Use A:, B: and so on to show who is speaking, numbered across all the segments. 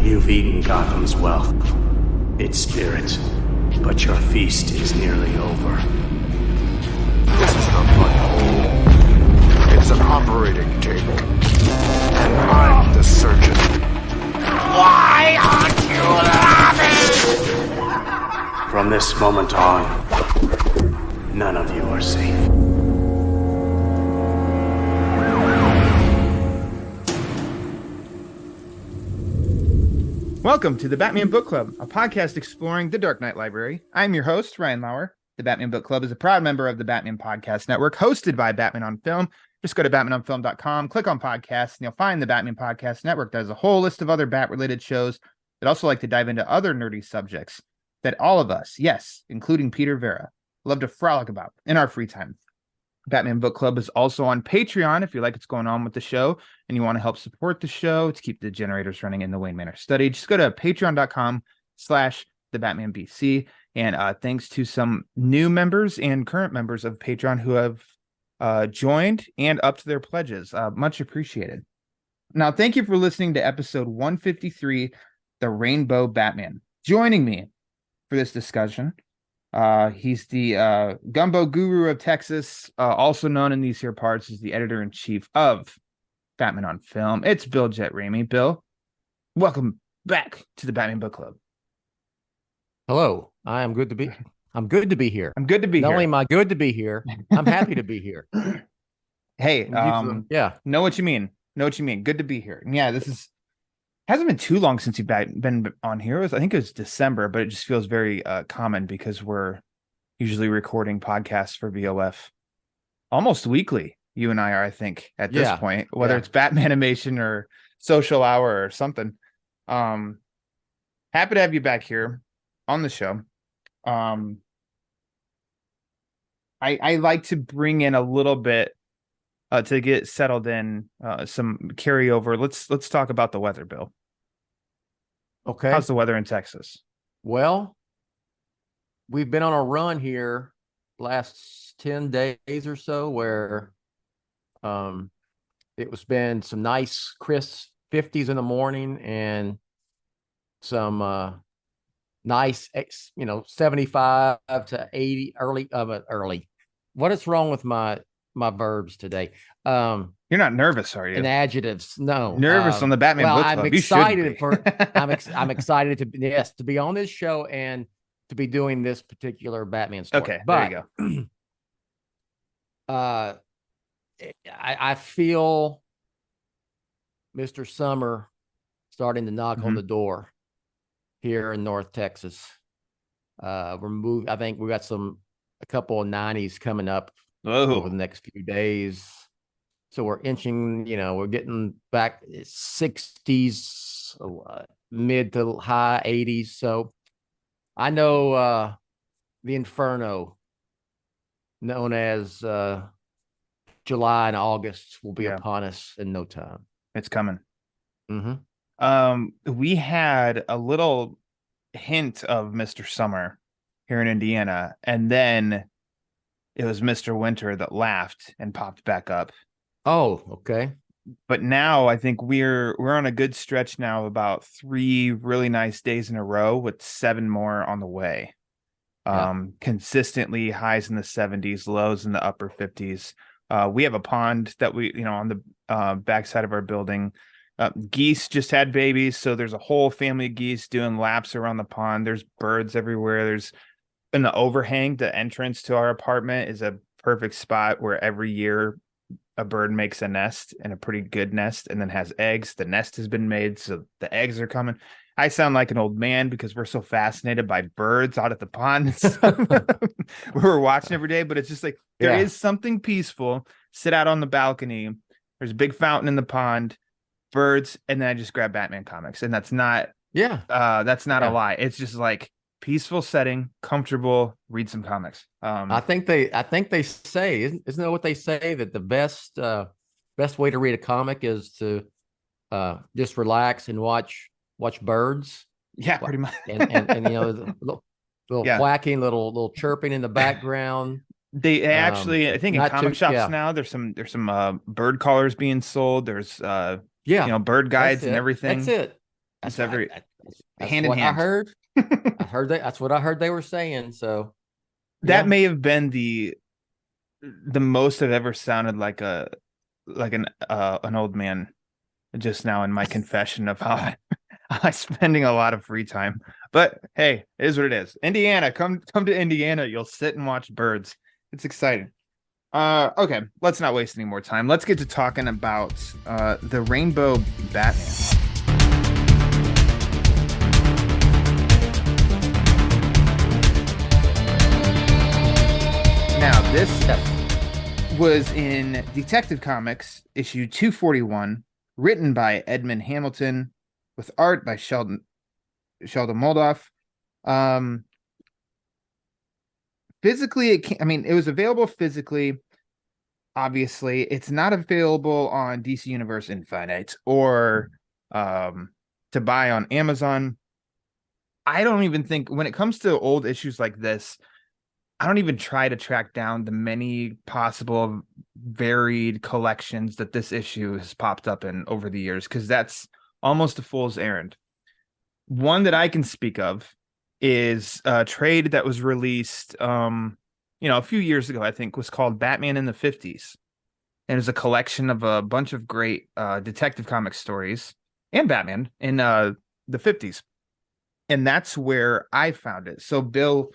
A: You've eaten Gotham's wealth, its spirit, but your feast is nearly over.
B: This is not my home. It's an operating table. And I'm the surgeon. Why aren't you laughing?
A: From this moment on, none of you are safe.
C: Welcome to the Batman Book Club, a podcast exploring the Dark Knight Library. I'm your host, Ryan Lauer. The Batman Book Club is a proud member of the Batman Podcast Network, hosted by Batman on Film. Just go to batmanonfilm.com, click on podcasts, and you'll find the Batman Podcast Network that has a whole list of other Bat-related shows that also like to dive into other nerdy subjects that all of us, yes, including Peter Vera, love to frolic about in our free time. Batman Book Club is also on Patreon if you like what's going on with the show and you want to help support the show to keep the generators running in the Wayne Manor study. Just go to patreon.com/thebatmanbc. And thanks to some new members and current members of Patreon who have joined and upped their pledges. Much appreciated. Now, thank you for listening to episode 153, The Rainbow Batman. Joining me for this discussion, he's the gumbo guru of Texas, also known in these here parts as the editor-in-chief of Batman on Film. It's Bill Jet Ramey. Bill, welcome back to the Batman Book Club.
D: Hello, I'm good to be here.
C: I'm good to be
D: Not
C: here.
D: only am I good to be here, I'm happy to be here.
C: Hey,
D: yeah,
C: know what you mean. Good to be here. And yeah, this hasn't been too long since you've been on here. I think it was December, but it just feels very common because we're usually recording podcasts for BOF almost weekly. You and I are, I think, at this point, whether it's Batmanimation or Social Hour or something. Happy to have you back here on the show. I like to bring in a little bit to get settled in, some carryover. Let's talk about the weather, Bill.
D: okay.
C: How's the weather in Texas?
D: Well, we've been on a run here last 10 days or so where it was been some nice crisp 50s in the morning and some nice 75 to 80 early. What is wrong with my verbs today?
C: You're not nervous, are you?
D: And adjectives, no.
C: Nervous on the Batman Book Club.
D: I'm excited I'm excited to be on this show and to be doing this particular Batman story.
C: Okay,
D: but,
C: there you
D: go. I feel Mr. Summer starting to knock on the door here in North Texas. I think we got a couple of 90s coming up over the next few days. So we're inching, we're getting back 60s, mid to high 80s. So I know the inferno known as July and August will be upon us in no time.
C: It's coming.
D: Mm-hmm.
C: We had a little hint of Mr. Summer here in Indiana, and then it was Mr. Winter that laughed and popped back up.
D: Oh, okay.
C: But now I think we're on a good stretch now of about 3 really nice days in a row with 7 more on the way. Consistently highs in the 70s, lows in the upper 50s. We have a pond that we, on the backside of our building. Geese just had babies, so there's a whole family of geese doing laps around the pond. There's birds everywhere. There's in the overhang, the entrance to our apartment is a perfect spot where every year a bird makes a nest, and a pretty good nest, and then has eggs. The nest has been made, so the eggs are coming. I sound like an old man because we're so fascinated by birds out at the pond. We're watching every day, but it's just like there is something peaceful. Sit out on the balcony. There's a big fountain in the pond, birds, and then I just grab Batman comics, and that's not a lie. It's just like peaceful setting, comfortable, read some comics.
D: I think they say, isn't that what they say, that the best way to read a comic is to just relax and watch birds.
C: Yeah, pretty much.
D: and the little quacking, little chirping in the background.
C: They actually, I think in comic shops now, there's some bird collars being sold. There's bird guides and everything.
D: That's it.
C: It's every
D: that's
C: hand in
D: what I
C: hand.
D: heard. That's what I heard they were saying. So
C: That may have been the most I've ever sounded like an old man just now in my confession of how I'm spending a lot of free time. But hey, it is what it is. Indiana, come to Indiana. You'll sit and watch birds. It's exciting. Okay, let's not waste any more time. Let's get to talking about the Rainbow Batman. Now, this was in Detective Comics issue 241, written by Edmund Hamilton, with art by Sheldon Moldoff. Physically, it was available physically. Obviously, it's not available on DC Universe Infinite or to buy on Amazon. I don't even think, when it comes to old issues like this, I don't even try to track down the many possible varied collections that this issue has popped up in over the years, because that's almost a fool's errand. One that I can speak of is a trade that was released a few years ago, I think, was called Batman in the 50s. And it was a collection of a bunch of great detective comic stories and Batman in the 50s. And that's where I found it. So, Bill,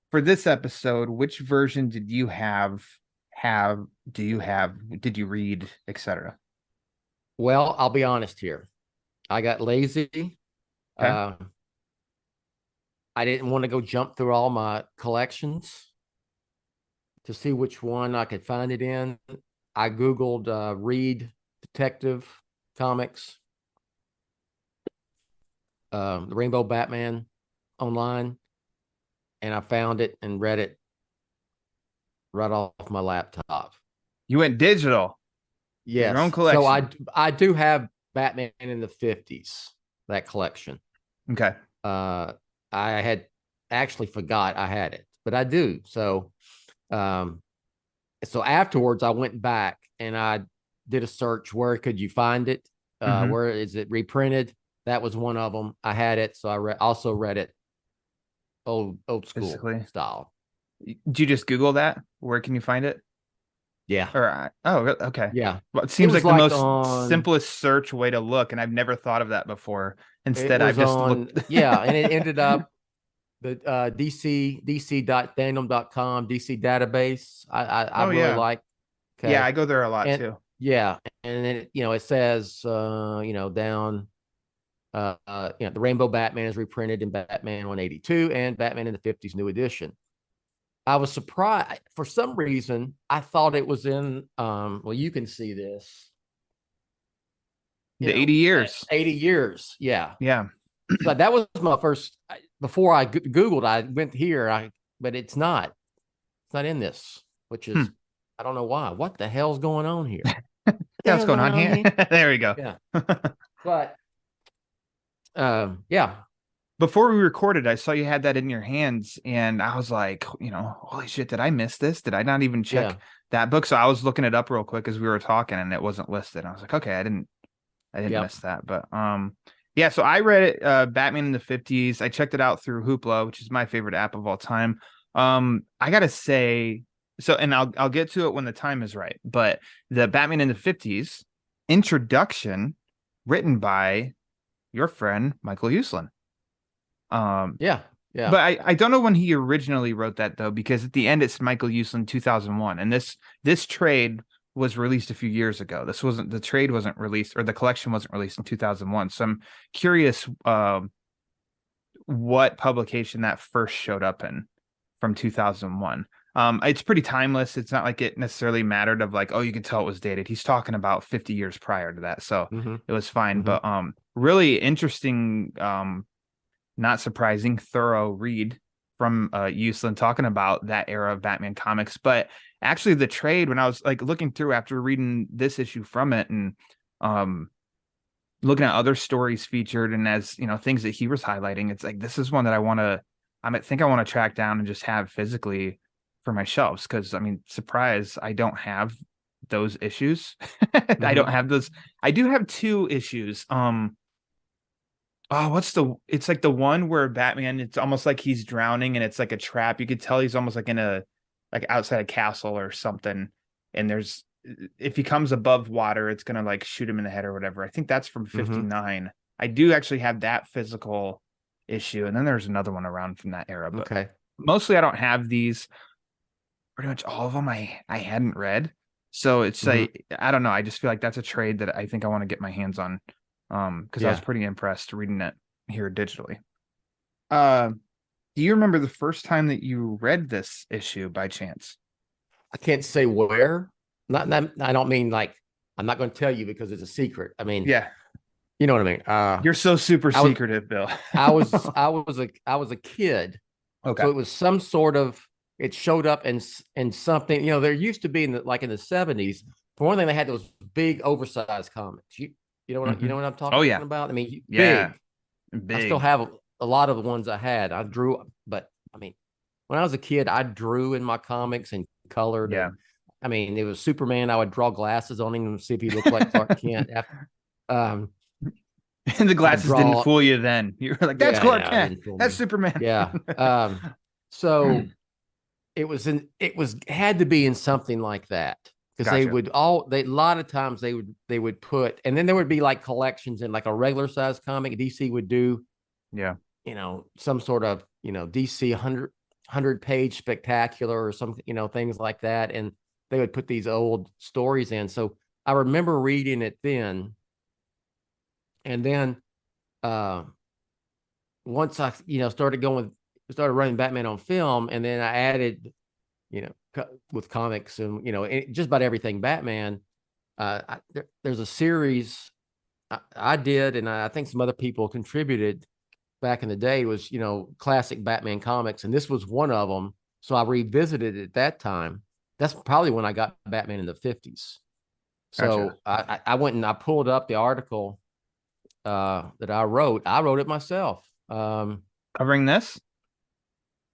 C: for this episode, which version did you did you read, etc.?
D: Well, I'll be honest here. I got lazy.
C: Okay.
D: I didn't want to go jump through all my collections to see which one I could find it in. I Googled read detective comics, the Rainbow Batman online, and I found it and read it right off my laptop.
C: You went digital.
D: Yes.
C: Your own collection.
D: So I do have Batman in the 50s, that collection.
C: Okay.
D: I had actually forgot I had it, but I do. So afterwards I went back and I did a search. Where could you find it? Where is it reprinted? That was one of them. I had it. So I also read it old school
C: Basically
D: style.
C: Did you just Google that? Where can you find it?
D: Yeah.
C: Okay.
D: Yeah.
C: Well, it seems like the
D: like
C: most simplest search way to look, and I've never thought of that before. Instead, I've just looked.
D: Yeah, and it ended up the dc.fandom.com DC database. I really like. Okay.
C: Yeah, I go there a lot too.
D: Yeah, and then it says down the Rainbow Batman is reprinted in Batman 182 and Batman in the 50s new edition. I was surprised. For some reason, I thought it was in well, you can see this.
C: The 80 years.
D: 80 years. Yeah.
C: Yeah.
D: But that was my first, before I Googled, I went here, but it's not. It's not in this, which is, I don't know why. What the hell's going on here?
C: Yeah, what's going on here? There we go.
D: Yeah. But, yeah.
C: Before we recorded, I saw you had that in your hands, and I was like, holy shit, did I miss this? Did I not even check that book? So I was looking it up real quick as we were talking, and it wasn't listed. I was like, okay, I didn't miss that. But yeah, so I read it, Batman in the 50s. I checked it out through Hoopla, which is my favorite app of all time. I gotta say, so, and I'll get to it when the time is right, but the Batman in the 50s introduction, written by your friend Michael Uslan.
D: Yeah.
C: But I don't know when he originally wrote that, though, because at the end it's Michael Uslan 2001, and this trade was released a few years ago. The trade wasn't released, or the collection wasn't released in 2001. So I'm curious what publication that first showed up in from 2001. It's pretty timeless. It's not like it necessarily mattered of like, oh, you could tell it was dated. He's talking about 50 years prior to that, so it was fine. But really interesting, not surprising, thorough read from Uslan talking about that era of Batman comics. But actually the trade, when I was like looking through after reading this issue from it and looking at other stories featured and as things that he was highlighting, it's like, this is one that I want to track down and just have physically for my shelves, because surprise, I don't have those issues. I don't have those. I do have two issues. Oh, it's like the one where Batman, it's almost like he's drowning and it's like a trap. You could tell he's almost like in a, like outside a castle or something. And there's, if he comes above water, it's going to like shoot him in the head or whatever. I think that's from
D: Mm-hmm.
C: 59. I do actually have that physical issue. And then there's another one around from that era, but
D: Okay.
C: mostly I don't have these. Pretty much all of them I hadn't read. So it's
D: Mm-hmm.
C: like, I don't know. I just feel like that's a trade that I think I want to get my hands on. Because I was
D: Yeah.
C: pretty impressed reading it here digitally. Uh, do you remember the first time that you read this issue by chance?
D: I can't say where. Not I don't mean like I'm not going to tell you because it's a secret. I mean,
C: Yeah,
D: you know what I mean.
C: you're so super
D: I was
C: secretive, Bill.
D: I was a kid,
C: Okay.
D: so it was some sort of. It showed up in something. You know, there used to be in like in the 70s. For one thing, they had those big oversized comics. You know what you
C: Mhm.
D: know what I'm
C: Oh
D: talking
C: yeah,
D: about? I mean,
C: yeah,
D: big. I still
C: big.
D: have a lot of the ones I had. I drew, but I mean, when I was a kid, I drew in my comics and colored.
C: Yeah.
D: And I mean, it was Superman. I would draw glasses on him and see if he looked like Clark Kent. Um,
C: And the
D: I'd
C: glasses didn't
D: draw.
C: fool you then. You were like, that's
D: Yeah,
C: Clark
D: yeah, it
C: Kent.
D: didn't fool
C: That's
D: me.
C: Superman.
D: Yeah. So it was had to be in something like that because
C: Gotcha.
D: a lot of times they would put, and then there would be like collections in like a regular size comic. DC would do,
C: Yeah.
D: you know, some sort of, you know, DC 100 page spectacular or some, you know, things like that. And they would put these old stories in. So I remember reading it then. And then uh, once I, you know, started running Batman on film, and then I added, you know, with comics and, you know, just about everything Batman. There's a series I did, and I think some other people contributed back in the day was, you know, classic Batman comics, and this was one of them. So I revisited it at that time. That's probably when I got Batman in the 50s.
C: Gotcha.
D: So I went and I pulled up the article that I wrote. I wrote it myself.
C: Covering this?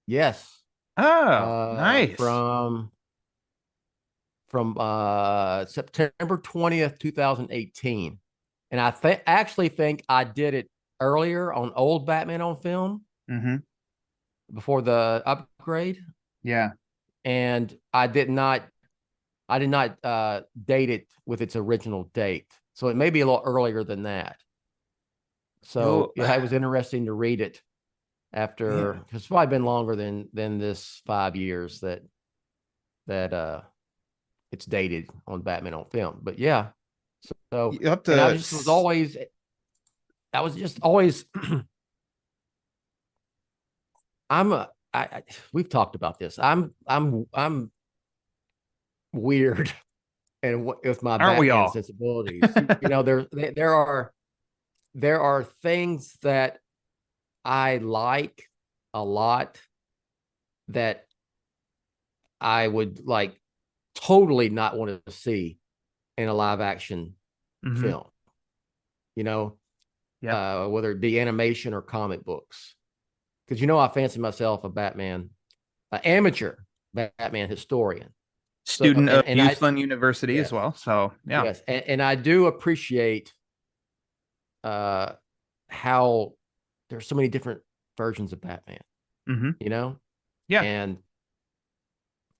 D: Yes,
C: Oh, nice.
D: from September 20th, 2018. And actually think I did it earlier on old Batman on film
C: Mm-hmm.
D: before the upgrade.
C: Yeah.
D: And I did not date it with its original date. So it may be a little earlier than that. So
C: You'll,
D: yeah, it was interesting to read it
C: yeah.
D: after, it's probably been longer than this 5 years that it's dated on Batman on film. But yeah. So
C: You have
D: and
C: to.
D: I was just always I'm a we've talked about this. I'm weird and with my
C: Aren't we
D: Batman
C: all?
D: sensibilities. You know, there are things that I like a lot that I would like totally not want to see in a live action
C: Mm-hmm.
D: film. You know,
C: Yep.
D: whether it be animation or comic books, because, you know, I fancy myself a Batman, an amateur Batman historian. So
C: Student of
D: and I
C: Youthland University as
D: yes
C: well. So yeah.
D: yes and I do appreciate uh how there's so many different versions of Batman,
C: Mm-hmm.
D: you know,
C: Yeah.
D: and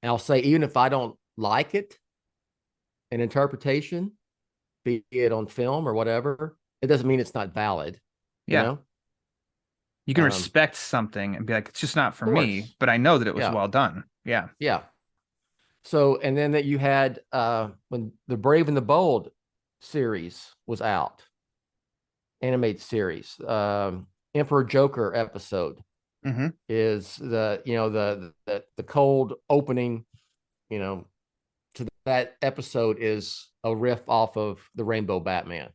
D: I'll say even if I don't like it, an interpretation, be it on film or whatever, it doesn't mean it's not valid, you
C: Yeah.
D: know.
C: You can
D: Of
C: respect something and be like, it's just not for me,
D: course,
C: but I know that it was
D: yeah,
C: well done. Yeah.
D: yeah. So, and then that you had when the Brave and the Bold series was out, animated series, Emperor Joker episode
C: Mm-hmm.
D: is the, you know, the cold opening, you know, to that episode is a riff off of the Rainbow Batman.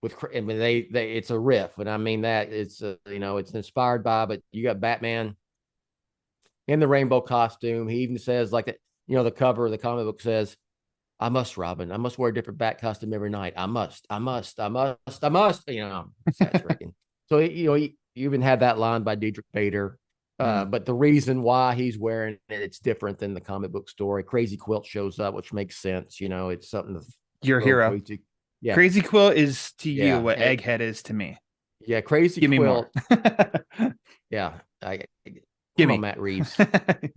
D: With, I mean, they it's a riff, and I mean that it's you know, it's inspired by, but you got Batman in the rainbow costume. He even says like that, you know, the cover of the comic book says, "I must, Robin. I must wear a different bat costume every night. I must. I must. I must. I must." You know, saturating. So you know, you even had that line by Diedrich Bader.
C: Mm.
D: But the reason why he's wearing it, it's different than the comic book story. Crazy Quilt shows up, which makes sense. You know, it's something to
C: Your
D: throw
C: hero.
D: Crazy. Yeah,
C: Crazy Quill is to you
D: yeah,
C: what Egghead is to me.
D: Yeah, Crazy
C: Give me
D: Quilt.
C: more.
D: Yeah,
C: Give
D: come on,
C: me.
D: Matt Reeves,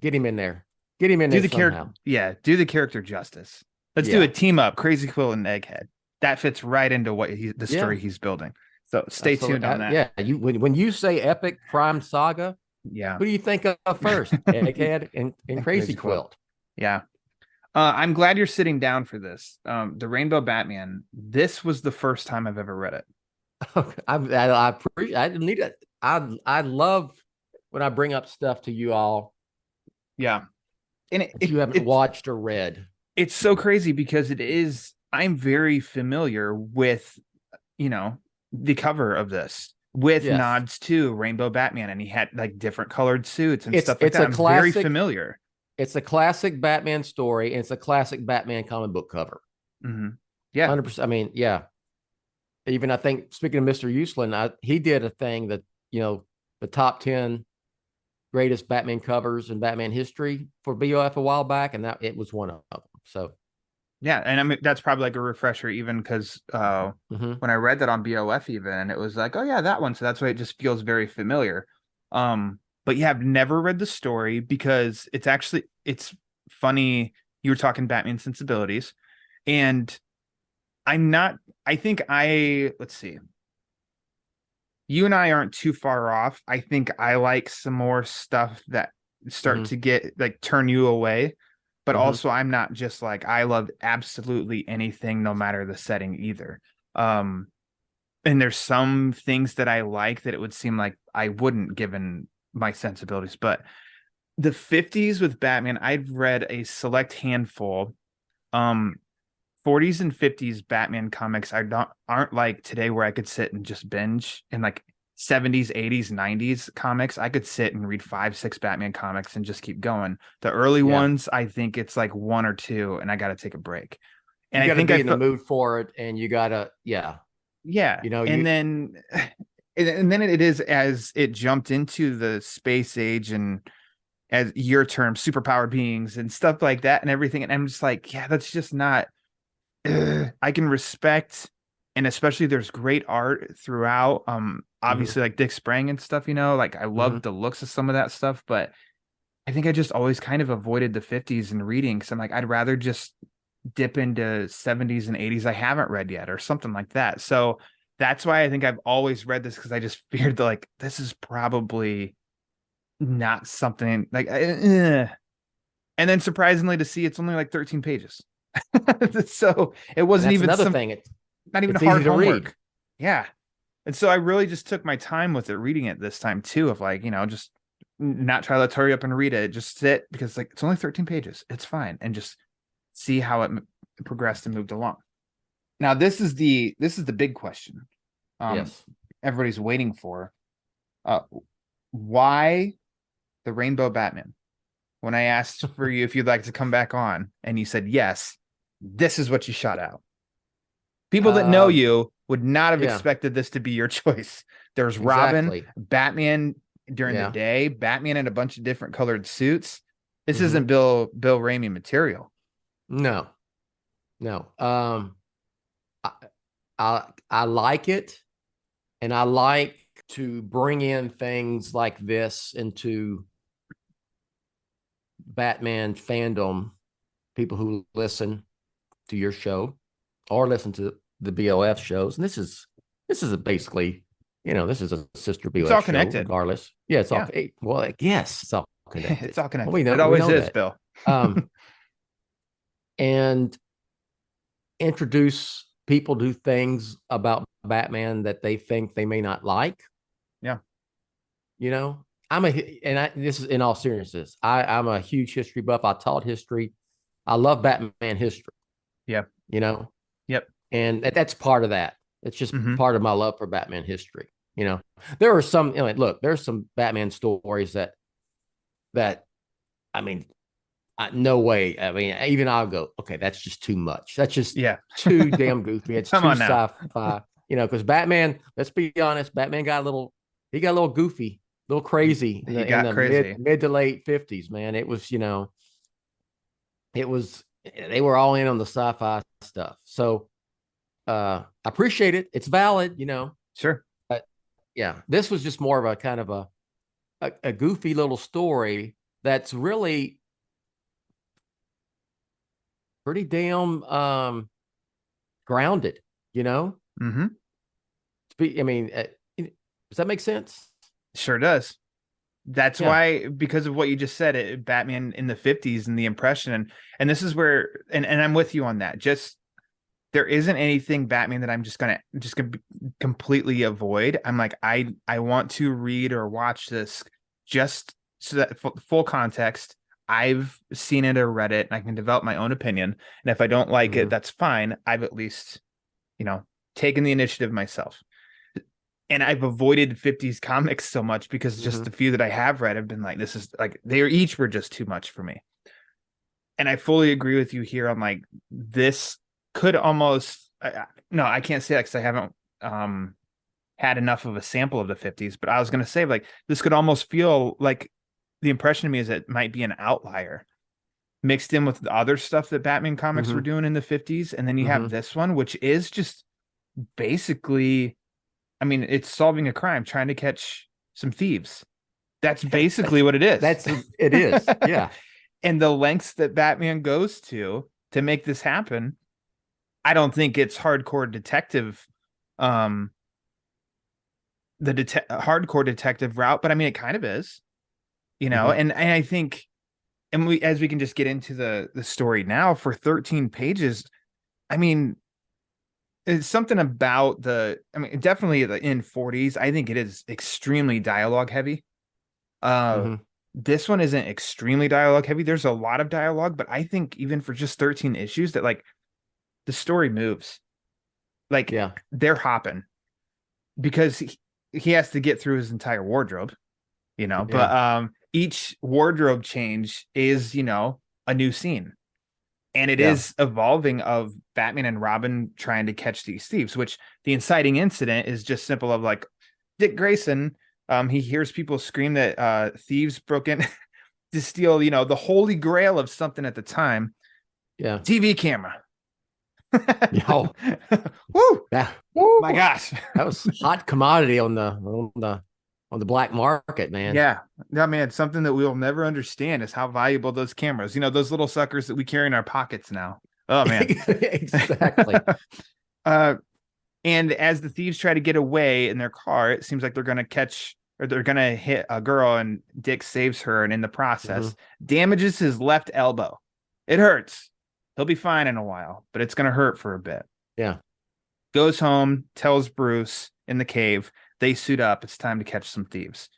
D: get him in there. Get him in
C: Do
D: there
C: the character,
D: somehow.
C: yeah, do the character justice. Let's do a
D: Yeah,
C: team up, Crazy Quill and Egghead. That fits right into what the
D: yeah,
C: story he's building. So stay tuned
D: absolutely.
C: on that.
D: Yeah, you when you say epic crime saga,
C: Yeah.
D: who do you think of first? Egghead and Crazy
C: Crazy Quill.
D: Quilt.
C: Yeah. I'm glad you're sitting down for this. The Rainbow Batman. This was the first time I've ever read it.
D: I appreciate. I need it. I love when I bring up stuff to you all
C: Yeah. And
D: that you haven't watched or read.
C: it's so crazy because I'm very familiar with, the cover of this with
D: Yes,
C: nods to Rainbow Batman, and he had like different colored suits and
D: it's
C: stuff like
D: it's
C: that.
D: a
C: I'm very
D: classic.
C: familiar.
D: It's a classic Batman story, and it's a classic Batman comic book cover.
C: Mm-hmm. Yeah.
D: 100%. I mean, yeah. Even I think speaking of Mr. Uslan, he did a thing that the top 10 greatest Batman covers in Batman history for BOF a while back, and that it was one of them. So
C: Yeah, and I mean that's probably like a refresher, even because when I read that on BOF, even it was like, oh yeah, that one. So that's why it just feels very familiar. But yeah, I've never read the story because it's funny. You were talking Batman sensibilities, and I'm not. I think let's see. You and I aren't too far off. I think I like some more stuff that start to get like turn you away. But also I'm not just like I love absolutely anything no matter the setting either. And there's some things that I like that it would seem like I wouldn't given my sensibilities. But the 50s with Batman, I've read a select handful. 40s and 50s Batman comics aren't like today where I could sit and just binge. And like 70s, 80s, 90s comics, I could sit and read 5-6 Batman comics and just keep going. The early ones, I think it's like one or two, and I got to take a break. And
D: you
C: I think
D: be in the mood for it, and you gotta, yeah.
C: And then it is as it jumped into the space age and as your term, superpowered beings and stuff like that and everything. And I'm just like, yeah, that's just not. I can respect, and especially there's great art throughout. Obviously like Dick Sprang and stuff, like I love the looks of some of that stuff, but I think I just always kind of avoided the 50s and reading. So I'm like, I'd rather just dip into 70s and 80s I haven't read yet or something like that. So that's why I think I've always read this, because I just feared that like this is probably not something like and then surprisingly to see it's only like 13 pages. So it wasn't even
D: another thing.
C: Not even
D: it's
C: hard
D: easy to
C: homework.
D: read.
C: Yeah. And so I really just took my time with it, reading it this time too, of like, just not try to hurry up and read it. Just sit, because like it's only 13 pages. It's fine. And just see how it progressed and moved along. Now, this is the big question.
D: Yes.
C: Everybody's waiting for. Why the Rainbow Batman? When I asked for you if you'd like to come back on, and you said yes, this is what you shot out. People that know you would not have expected this to be your choice. There's Robin, Batman during the day, Batman in a bunch of different colored suits. This isn't Bill Ramey material.
D: No. I like it, and I like to bring in things like this into Batman fandom. People who listen to your show or listen to the BOF shows, and this is basically, this is a sister BOF
C: it's all
D: show,
C: connected.
D: Regardless, it's all well. Yes, it's all connected.
C: It's all connected.
D: Well,
C: it always is,
D: that.
C: Bill.
D: And introduce people to things about Batman that they think they may not like.
C: Yeah.
D: This is in all seriousness. I'm a huge history buff. I taught history. I love Batman history.
C: Yeah.
D: Yep. And that's part of that. It's just part of my love for Batman history. There are some, there's some Batman stories that, I mean, no way. I mean, even I'll go, okay, that's just too much. That's just too damn goofy. It's too sci-fi, because Batman, let's be honest, Batman got a little goofy, a little crazy in the mid to late 50s, man. It was, they were all in on the sci-fi stuff. So I appreciate it. It's valid,
C: Sure.
D: Yeah, this was just more of a kind of a goofy little story that's really pretty damn grounded, you know?
C: Mm-hmm.
D: I mean, does that make sense?
C: Sure does. That's
D: Yeah.
C: why, because of what you just said, Batman in the 50s and the impression, and this is where, and I'm with you on that. Just there isn't anything Batman that I'm just gonna completely avoid. I'm like, I want to read or watch this just so that full context. I've seen it or read it, and I can develop my own opinion. And if I don't like it, that's fine. I've at least, taken the initiative myself. And I've avoided 50s comics so much because just the few that I have read have been like, this is like, they each were just too much for me. And I fully agree with you here on like, this could almost, no, I can't say that because I haven't had enough of a sample of the 50s, but I was going to say like, this could almost feel like, the impression to me is it might be an outlier mixed in with the other stuff that Batman comics were doing in the 50s. And then you have this one, which is just basically, I mean, it's solving a crime, trying to catch some thieves. That's basically what it is.
D: It is. Yeah.
C: And the lengths that Batman goes to make this happen, I don't think it's hardcore detective, hardcore detective route, but I mean, it kind of is, and I think, and as we can just get into the story now for 13 pages, I mean, it's something about definitely in 40s. I think it is extremely dialogue heavy. This one isn't extremely dialogue heavy. There's a lot of dialogue, but I think even for just 13 issues that like the story moves. Like they're hopping because he has to get through his entire wardrobe, but each wardrobe change is, a new scene. And it is evolving of Batman and Robin trying to catch these thieves, which the inciting incident is just simple of like Dick Grayson. He hears people scream that thieves broke in to steal, the holy grail of something at the time.
D: Yeah.
C: TV camera.
D: Oh,
C: woo!
D: Yeah.
C: Woo! My gosh.
D: That was hot commodity on the black market, man.
C: Yeah, man. Something that we'll never understand is how valuable those cameras. Those little suckers that we carry in our pockets now. Oh man,
D: exactly.
C: And as the thieves try to get away in their car, it seems like they're going to catch or they're going to hit a girl, and Dick saves her, and in the process damages his left elbow. It hurts. He'll be fine in a while, but it's going to hurt for a bit.
D: Yeah.
C: Goes home, tells Bruce in the cave. They suit up. It's time to catch some thieves.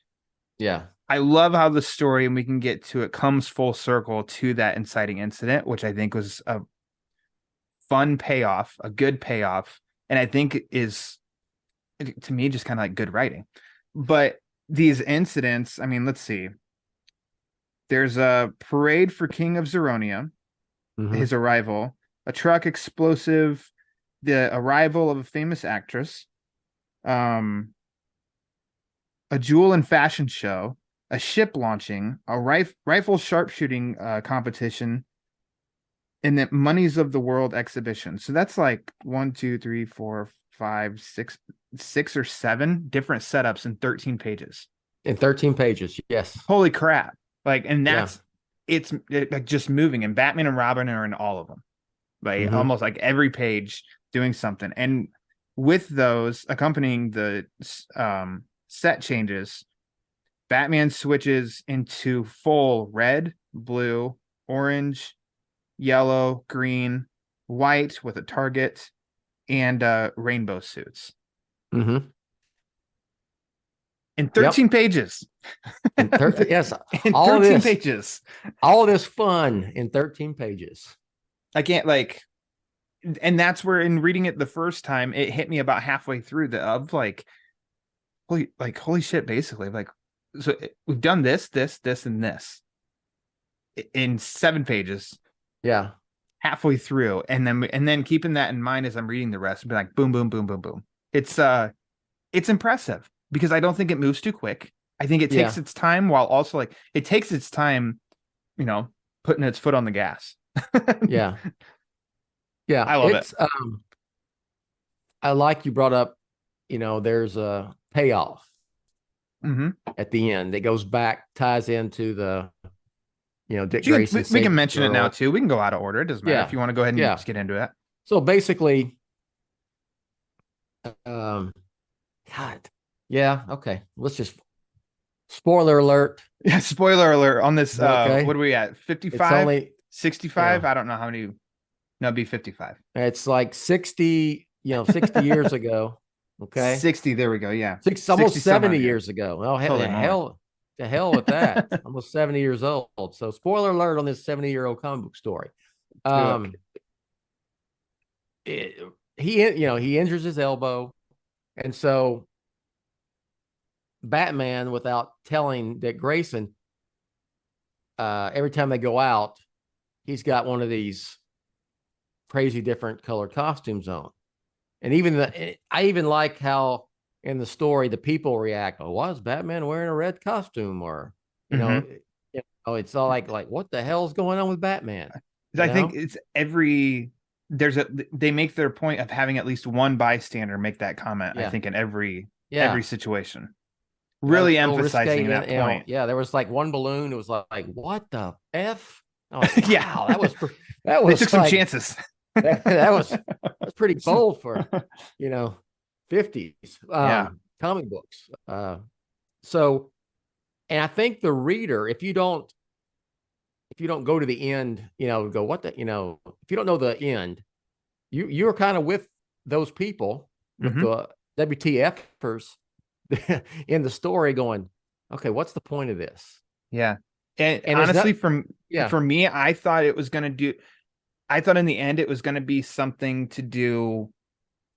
D: Yeah.
C: I love how the story, and we can get to it, comes full circle to that inciting incident, which I think was a fun payoff, a good payoff. And I think is, to me, just kind of like good writing. But these incidents, I mean, let's see. There's a parade for King of Zeronia, his arrival, a truck explosive, the arrival of a famous actress, a jewel and fashion show, a ship launching, a rifle sharpshooting competition, and the Monies of the World exhibition. So that's like 1, 2, 3, 4, 5, 6 or 7 different setups in 13 pages.
D: In 13 pages, yes.
C: Holy crap. Like, and that's it's like just moving, and Batman and Robin are in all of them. Like almost like every page doing something. And with those accompanying the set changes, Batman switches into full red, blue, orange, yellow, green, white with a target, and rainbow suits. In 13 pages.
D: Yes.
C: In 13 pages.
D: All of this fun in 13 pages.
C: I can't and that's where, in reading it the first time, it hit me about halfway through holy shit, basically. Like, so we've done this, and this in 7 pages.
D: Yeah.
C: Halfway through. And then keeping that in mind as I'm reading the rest, be like, boom, boom, boom, boom, boom. It's impressive because I don't think it moves too quick. I think it takes its time, while also like it takes its time, putting its foot on the gas.
D: Yeah.
C: I love it.
D: I like you brought up, there's a payoff at the end. It goes back, ties into the, Dick
C: We
D: Grayson.
C: we can
D: saved
C: mention it now
D: girl.
C: too. We can go out of order. It doesn't matter if you want to go ahead and
D: Yeah.
C: just get into it.
D: So basically, God, yeah, okay. Let's just spoiler alert.
C: Yeah, spoiler alert on this.
D: Okay.
C: What are we at? 55?
D: It's only
C: 65?
D: yeah.
C: I don't know how many. No, it'd be 55.
D: It's like 60, 60 years ago. Okay.
C: 60. There we go. Yeah.
D: Almost
C: 60 some
D: 70
C: odd, yeah.
D: years ago. Well,
C: Totally more.
D: the hell with that. Almost 70 years old. So spoiler alert on this 70-year-old comic book story. He injures his elbow. And so Batman, without telling Dick Grayson, every time they go out, he's got one of these crazy different colored costumes on. And I even like how in the story the people react. Oh, why is Batman wearing a red costume? Or it's all like what the hell's going on with Batman?
C: I think it's they make their point of having at least one bystander make that comment. I think in every situation, really emphasizing that point.
D: Yeah, there was like one balloon. It was like what the F? Like, wow,
C: yeah,
D: that was
C: they took some chances.
D: That's pretty bold for 50s comic books. So, and I think the reader, if you don't go to the end, go what the, if you don't know the end, you're kind of with those people, with the WTFers in the story, going, okay, what's the point of this?
C: Yeah, and honestly, for me, I thought in the end it was going to be something to do.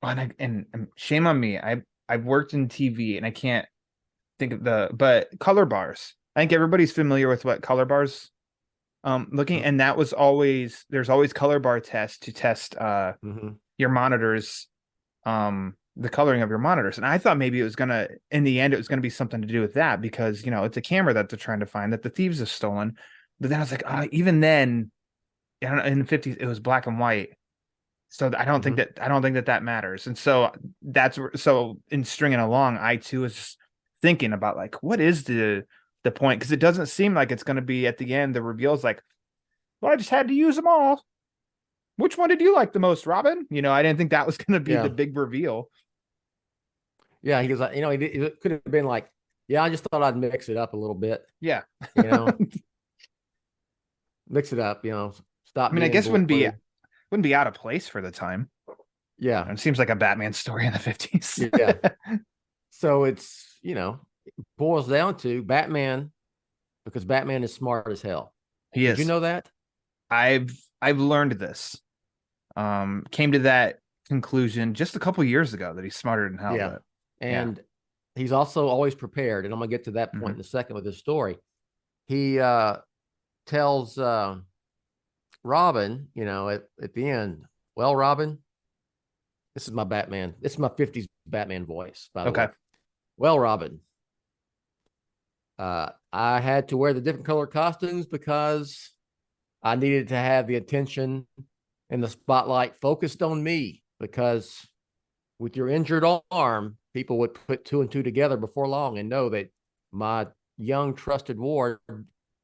C: And shame on me. I've worked in TV and I can't think of but color bars. I think everybody's familiar with what color bars looking, and that was there's always color bar tests to test your monitors, the coloring of your monitors. And I thought maybe in the end it was gonna be something to do with that, because it's a camera that they're trying to find that the thieves have stolen. But then I was like, even then, in the 50s it was black and white. So I don't think that matters. And so in stringing along, I too was thinking about like, what is the point? Because it doesn't seem like it's going to be at the end. The reveal is like, well, I just had to use them all. Which one did you like the most, Robin? I didn't think that was going to be the big reveal. Yeah,
D: he goes, it could have been like, I just thought I'd mix it up a little bit.
C: Yeah,
D: mix it up. Stop.
C: I mean, I guess wouldn't be out of place for the time.
D: Yeah.
C: It seems like a Batman story in the 50s.
D: Yeah. So it's, it boils down to Batman, because Batman is smart as hell.
C: He is.
D: Did you know that?
C: I've learned this. Came to that conclusion just a couple years ago that he's smarter than hell.
D: Yeah. And he's also always prepared. And I'm going to get to that point in a second with this story. He tells Robin, at the end, well, Robin, this is my Batman. This is my 50s Batman voice, by the way. Well, Robin, I had to wear the different color costumes because I needed to have the attention and the spotlight focused on me, because with your injured arm, people would put two and two together before long and know that my young trusted ward,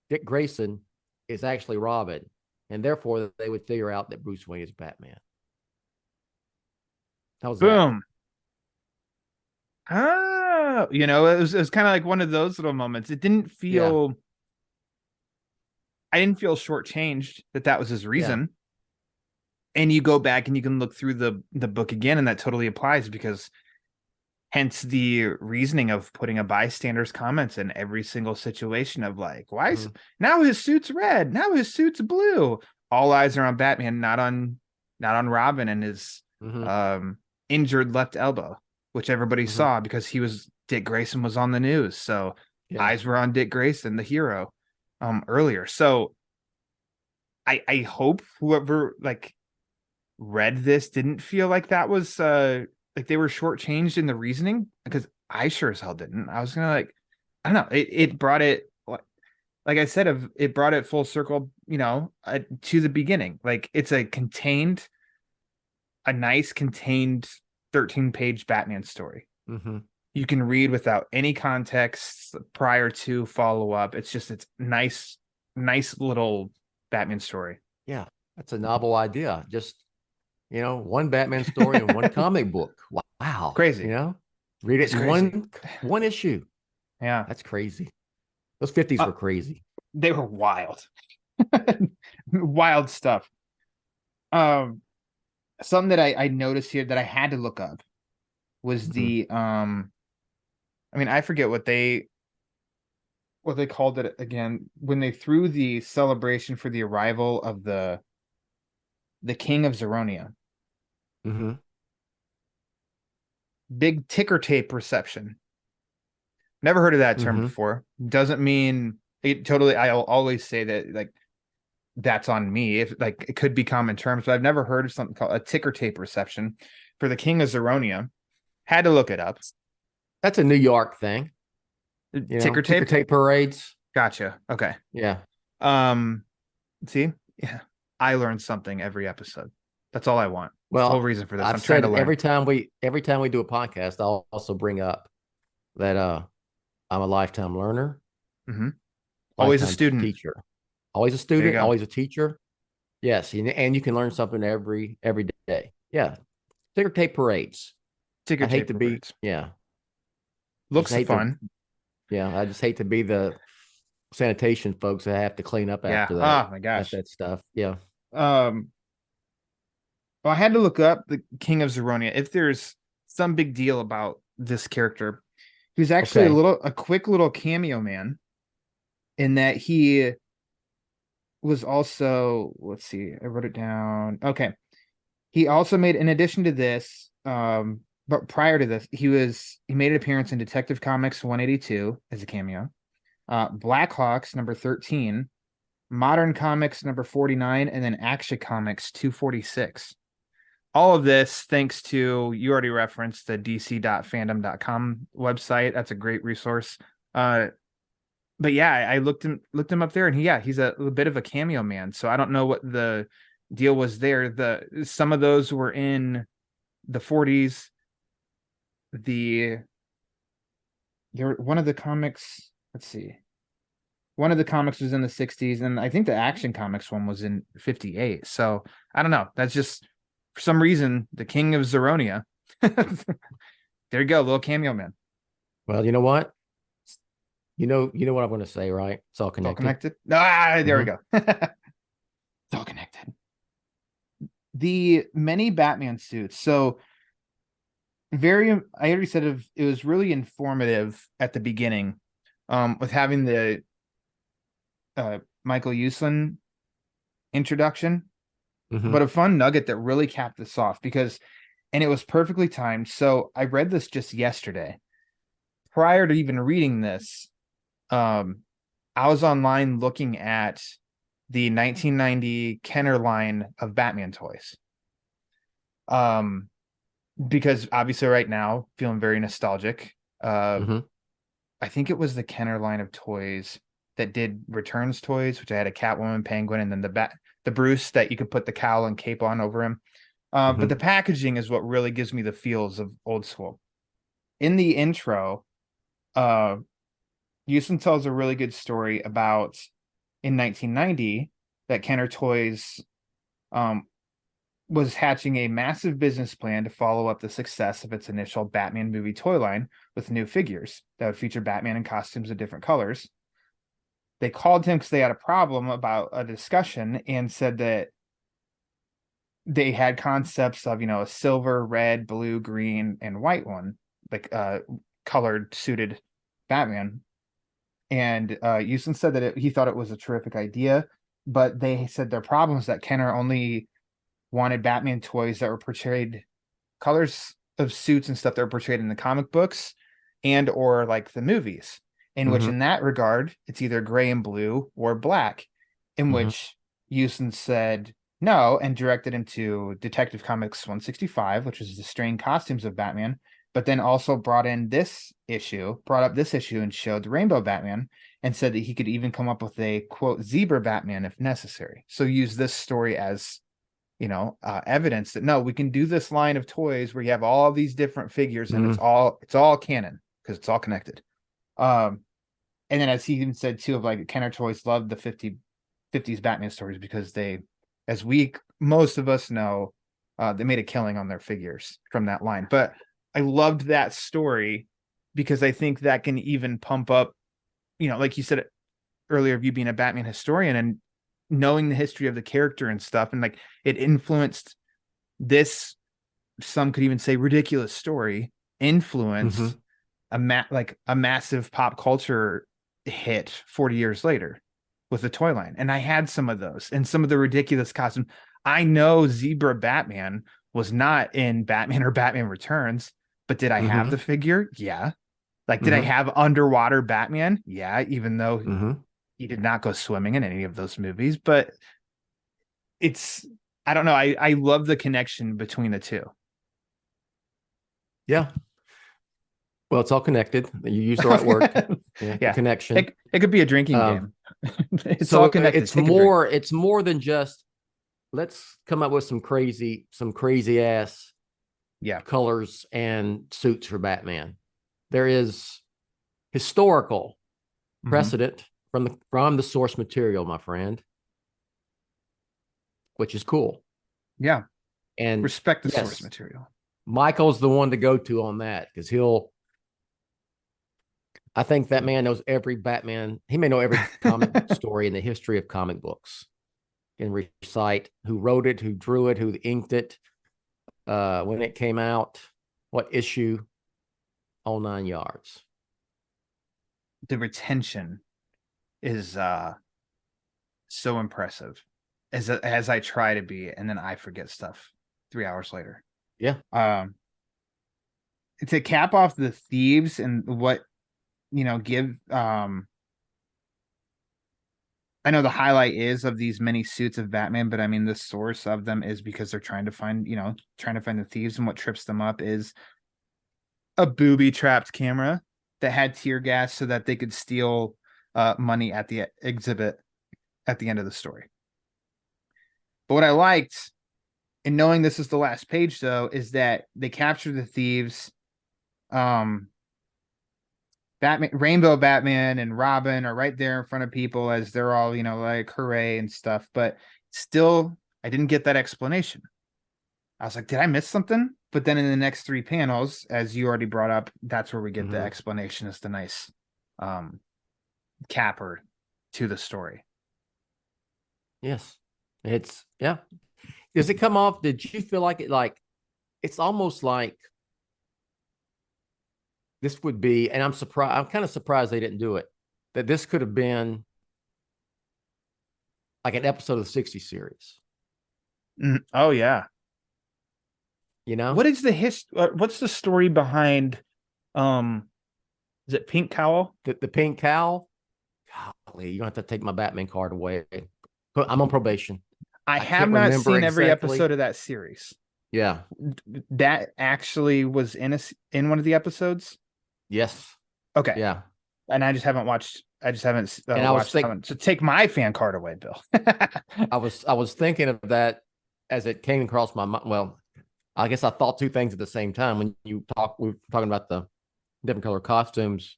D: Dick Grayson, is actually Robin. And therefore, they would figure out that Bruce Wayne is Batman. How's
C: boom. That? It was kind of like one of those little moments. It didn't feel. I didn't feel shortchanged that was his reason. Yeah. And you go back and you can look through the book again, and that totally applies, because hence the reasoning of putting a bystander's comments in every single situation of like, why is now his suit's red, now his suit's blue. All eyes are on Batman, not on Robin and his injured left elbow, which everybody saw because Dick Grayson was on the news. So eyes were on Dick Grayson, the hero, earlier. So I hope whoever read this didn't feel like that was like they were shortchanged in the reasoning, because I sure as hell didn't. I was gonna I don't know. It brought it, like I said, it brought it full circle, to the beginning. Like it's a nice contained 13-page Batman story. you can read without any context prior to follow up. It's nice little Batman story.
D: Yeah, that's a novel idea. Just, one Batman story in one comic book. Wow.
C: Crazy.
D: Read it
C: It's
D: in
C: crazy.
D: one issue.
C: Yeah.
D: That's crazy. Those 50s were crazy.
C: They were wild. Wild stuff. Something that I noticed here that I had to look up was the I mean, I forget what they called it again when they threw the celebration for the arrival of the King of Zeronia.
D: Mm-hmm.
C: Big ticker tape reception. Never heard of that term before. Doesn't mean it totally. I'll always say that like that's on me. If like it could be common terms, but I've never heard of something called a ticker tape reception for the King of Zeronia. Had to look it up.
D: That's a New York thing.
C: Ticker tape
D: parades.
C: Gotcha. Okay.
D: Yeah.
C: See, yeah, I learned something every episode. That's all I want.
D: Well,
C: that's the whole reason for this.
D: I've
C: I'm trying
D: said
C: to learn.
D: every time we do a podcast, I'll also bring up that I'm a lifetime learner.
C: Mm-hmm. Always a student.
D: Teacher. Always a student, always a teacher. Yes, and you can learn something every day. Yeah. Ticker tape parades.
C: Ticker tape parades.
D: Yeah.
C: Looks fun.
D: I just hate to be the sanitation folks that have to clean up after that.
C: Oh my gosh.
D: That stuff. Yeah.
C: Well, I had to look up the King of Zeronia. If there's some big deal about this character, he was actually a quick little cameo man in that he was also, let's see, I wrote it down. Okay. He also made, in addition to this, but prior to this, he made an appearance in Detective Comics 182 as a cameo, Blackhawks number 13, Modern Comics number 49, and then Action Comics 246. All of this thanks to, you already referenced the dc.fandom.com website. That's a great resource. But yeah, I looked him up there, and he's a bit of a cameo man. So I don't know what the deal was there. Some of those were in the 40s. One of the comics, let's see. One of the comics was in the 60s, and I think the Action Comics one was in 58. So I don't know. That's just, for some reason, the King of Zeronia. There you go, little cameo man.
D: Well, you know what? You know what I'm going to say, right? It's all connected.
C: It's all connected. There we go. It's all connected. The many Batman suits. So I already said it was really informative at the beginning, with having the Michael Uslan introduction, but a fun nugget that really capped this off and it was perfectly timed. So I read this just yesterday. Prior to even reading this, I was online looking at the 1990 Kenner line of Batman toys. Because obviously right now feeling very nostalgic. I think it was the Kenner line of toys that did Returns toys, which I had a Catwoman, Penguin, and then the Bruce that you could put the cowl and cape on over him. But the packaging is what really gives me the feels of old school. In the intro, Houston tells a really good story about in 1990 that Kenner Toys was hatching a massive business plan to follow up the success of its initial Batman movie toy line with new figures that would feature Batman in costumes of different colors. They called him because they had a problem about a discussion and said that they had concepts of, a silver, red, blue, green, and white one, like colored, suited Batman. And Houston said that he thought it was a terrific idea, but they said their problem is that Kenner only wanted Batman toys that were portrayed colors of suits and stuff that were portrayed in the comic books and or like the movies, in which in that regard, it's either gray and blue or black, in which Houston said no and directed him to Detective Comics 165, which is the strained costumes of Batman, but then also brought up this issue and showed the Rainbow Batman and said that he could even come up with a quote zebra Batman if necessary. So use this story as evidence that no, we can do this line of toys where you have all these different figures and
D: Mhm.
C: it's all canon because it's all connected. And then as he even said too, of like Kenner Toys loved the 50s Batman stories because they, as most of us know, they made a killing on their figures from that line. But I loved that story because I think that can even pump up, like you said earlier, of you being a Batman historian and knowing the history of the character and stuff, and like it influenced this, some could even say ridiculous story, influenced
D: Mhm.
C: a massive pop culture hit 40 years later with the toy line. And I had some of those and some of the ridiculous costumes. I know Zebra Batman was not in Batman or Batman Returns, but did I have the
D: Mhm.
C: figure? Yeah. Like, did I
D: Mhm.
C: have underwater Batman? Yeah, even though
D: Mhm.
C: he did not go swimming in any of those movies, but it's, I don't know. I love the connection between the two.
D: Yeah. Well, it's all connected. You used the right word. Yeah, the
C: Yeah.
D: connection.
C: It could be a drinking
D: Um,
C: game. It's all
D: so
C: connected. Take a drink.
D: it's more than just let's come up with some crazy ass
C: Yeah.
D: colors and suits for Batman. There is historical
C: Mhm.
D: precedent from the source material, my friend, which is cool.
C: Yeah.
D: And
C: Respect the source
D: yes,
C: material.
D: Michael's the one to go to on that because I think that man knows every Batman. He may know every comic book story in the history of comic books and recite who wrote it, who drew it, who inked it, when it came out, what issue, all 9 yards.
C: The retention is so impressive as I try to be, and then I forget stuff 3 hours later.
D: Yeah.
C: Um, to cap off the thieves and what give I know the highlight is of these many suits of Batman, but I mean the source of them is because they're trying to find the thieves, and what trips them up is a booby trapped camera that had tear gas so that they could steal money at the exhibit at the end of the story. But what I liked in knowing this is the last page though is that they capture the thieves. um Batman, Rainbow Batman and Robin are right there in front of people as they're all, like hooray and stuff. But still, I didn't get that explanation. I was like, did I miss something? But then in the next three panels, as you already brought up, that's where we get the
D: Mm-hmm.
C: explanation as the nice um, capper to the story.
D: Yes. It's, yeah. Does it come off? Did you feel like it's almost like this would be, and I'm kind of surprised they didn't do it, that this could have been like an episode of the 60 series,
C: Oh yeah.
D: you know?
C: What is the what's the story behind um is it Pink Cowl?
D: The pink cow. Golly, you have to take my Batman card away. I'm on probation.
C: I
D: I
C: have
D: can't
C: not
D: remember
C: seen every episode
D: exactly.
C: of that series.
D: Yeah.
C: That actually was in one of the episodes.
D: Yes.
C: Okay,
D: Yeah.
C: and I just haven't
D: And I was
C: watched that
D: think
C: one. So take my fan card away, Bill.
D: I was thinking of that as it came across my mind. Well, I guess I thought two things at the same time when we were talking about the different color costumes.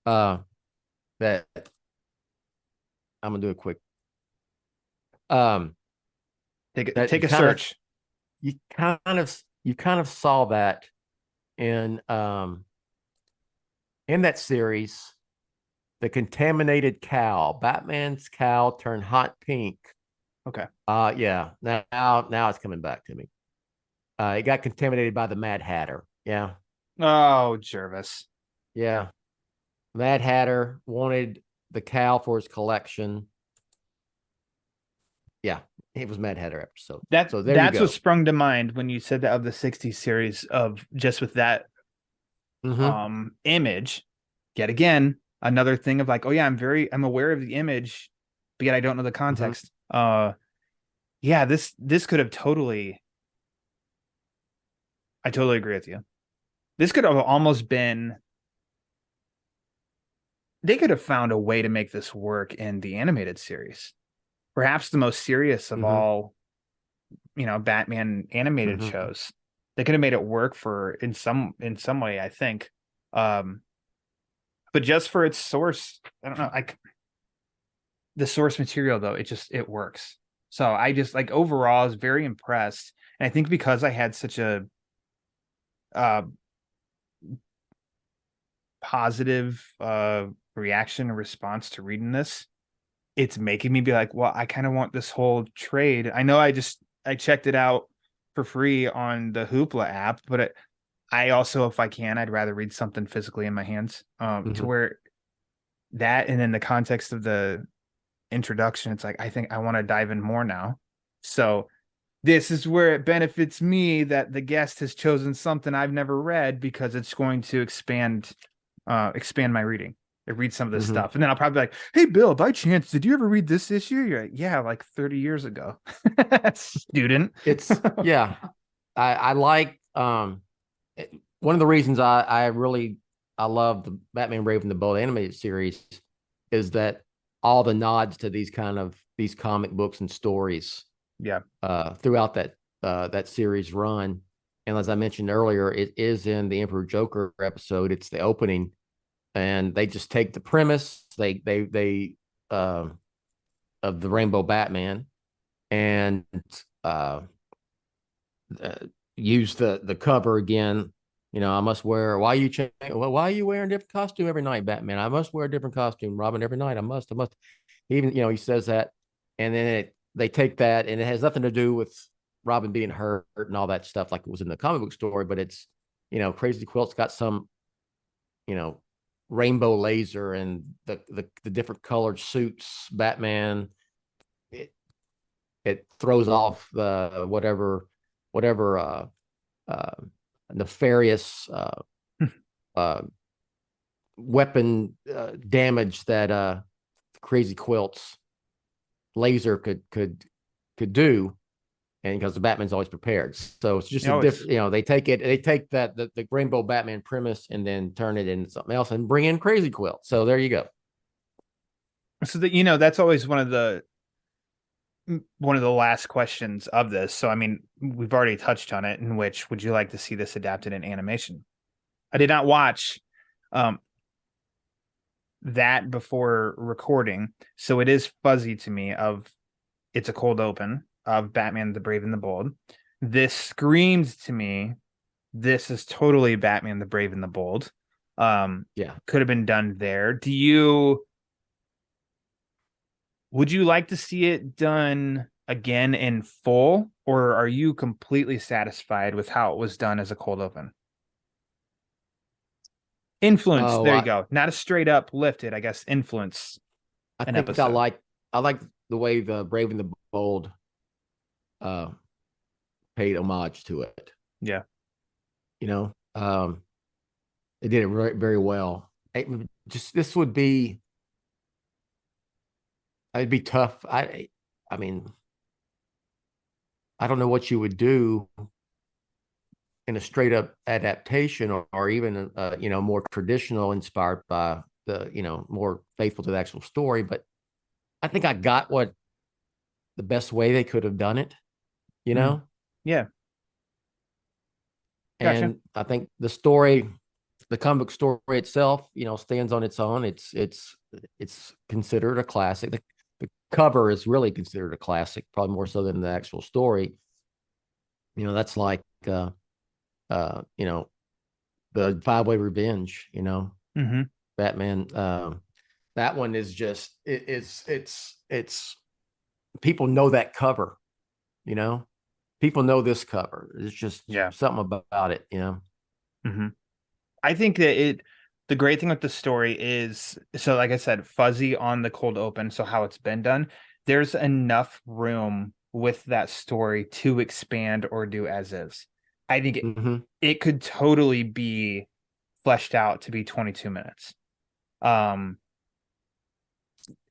D: That I'm gonna do it quick. Um, that
C: Take a search.
D: you kind of saw that in that series, the contaminated cow, Batman's cow turned hot pink.
C: Okay.
D: Yeah. Now it's coming back to me. It got contaminated by the Mad Hatter. Yeah.
C: Oh, Jervis.
D: Yeah. Mad Hatter wanted the cow for his collection. Yeah. It was Mad Hatter episode. So there you
C: That's what
D: go.
C: sprung to mind when you said that of the 60s series of just with that
D: Mm-hmm.
C: image. Yet again, another thing of like, oh yeah, I'm aware of the image, but yet I don't know the
D: Mm-hmm.
C: context. Yeah, this could have totally, I totally agree with you. This could have almost been, they could have found a way to make this work in the animated series. Perhaps the most serious of
D: Mm-hmm.
C: all Batman animated
D: Mhm.
C: shows. They could have made it work for in some way, I think. Um, but just for its source, I don't know. The source material though, it works. So I just like overall I was very impressed. And I think because I had such a uh positive reaction and response to reading this, it's making me be like, well, I kind of want this whole trade. I know I checked it out for free on the Hoopla app, but I also, if I can, I'd rather read something physically in my hands. To
D: Mhm.
C: where that, and in the context of the introduction, it's like I think I want to dive in more now. So this is where it benefits me that the guest has chosen something I've never read, because it's going to expand my reading. I read some of this
D: Mhm.
C: stuff, and then I'll probably be like, "Hey, Bill, by chance, did you ever read this issue?" You're like, "Yeah, like 30 years ago." Student.
D: It's yeah. I like one of the reasons I really I love the Batman Brave and the Bold animated series is that all the nods to these comic books and stories
C: Yeah.
D: throughout that series run. And as I mentioned earlier, it is in the Emperor Joker episode. It's the opening, and they just take the premise they of the Rainbow Batman and uh, uh, use the cover again. I must wear. Why are you change? Well, why are you wearing a different costume every night, Batman? I must wear a different costume, Robin, every night. I must. I must. Even he says that, and then they take that, and it has nothing to do with Robin being hurt and all that stuff like it was in the comic book story. But it's Crazy Quilt's got some you know rainbow laser and the different colored suits. Batman. It, it throws off the whatever uh, nefarious uh, weapon damage that Crazy Quilt's laser could do, and because the Batman's always prepared, so it's just a
C: It's
D: different. They take the Rainbow Batman premise and then turn it into something else and bring in Crazy Quilt. So there you go.
C: so that that's always one of the last questions of this. So I mean, we've already touched on it. In which would you like to see this adapted in animation? I did not watch um that before recording, so it is fuzzy to me. It's a cold open of Batman the Brave and the Bold. This screams to me, this is totally Batman the Brave and the Bold.
D: Yeah.
C: Could have been done there. Would you like to see it done again in full, or are you completely satisfied with how it was done as a cold open? Influence,
D: Oh,
C: there you go. Not a straight up lifted, I guess, influence
D: I
C: an
D: think
C: episode.
D: I like the way the Brave and the Bold uh, paid homage to it.
C: Yeah.
D: You know, they did it very, very well. Just this would be, it'd be tough. I mean, I don't know what you would do in a straight up adaptation or even more traditional, inspired by the more faithful to the actual story. But I think I got what the best way they could have done it. You
C: Mm.
D: know,
C: Yeah. Gotcha.
D: and I think the story, the comic story itself, stands on its own. It's considered a classic. The cover is really considered a classic, probably more so than the actual story. That's like uh, you know, the Five-Way Revenge,
C: Mm-hmm.
D: Batman. That one is just it's people know that cover, you know. People know this cover. It's just
C: Yeah.
D: something about it.
C: Mm-hmm. I think that the great thing with the story is, so like I said, fuzzy on the cold open, so how it's been done. There's enough room with that story to expand or do as is. I think
D: Mm-hmm.
C: it could totally be fleshed out to be 22 minutes. Um,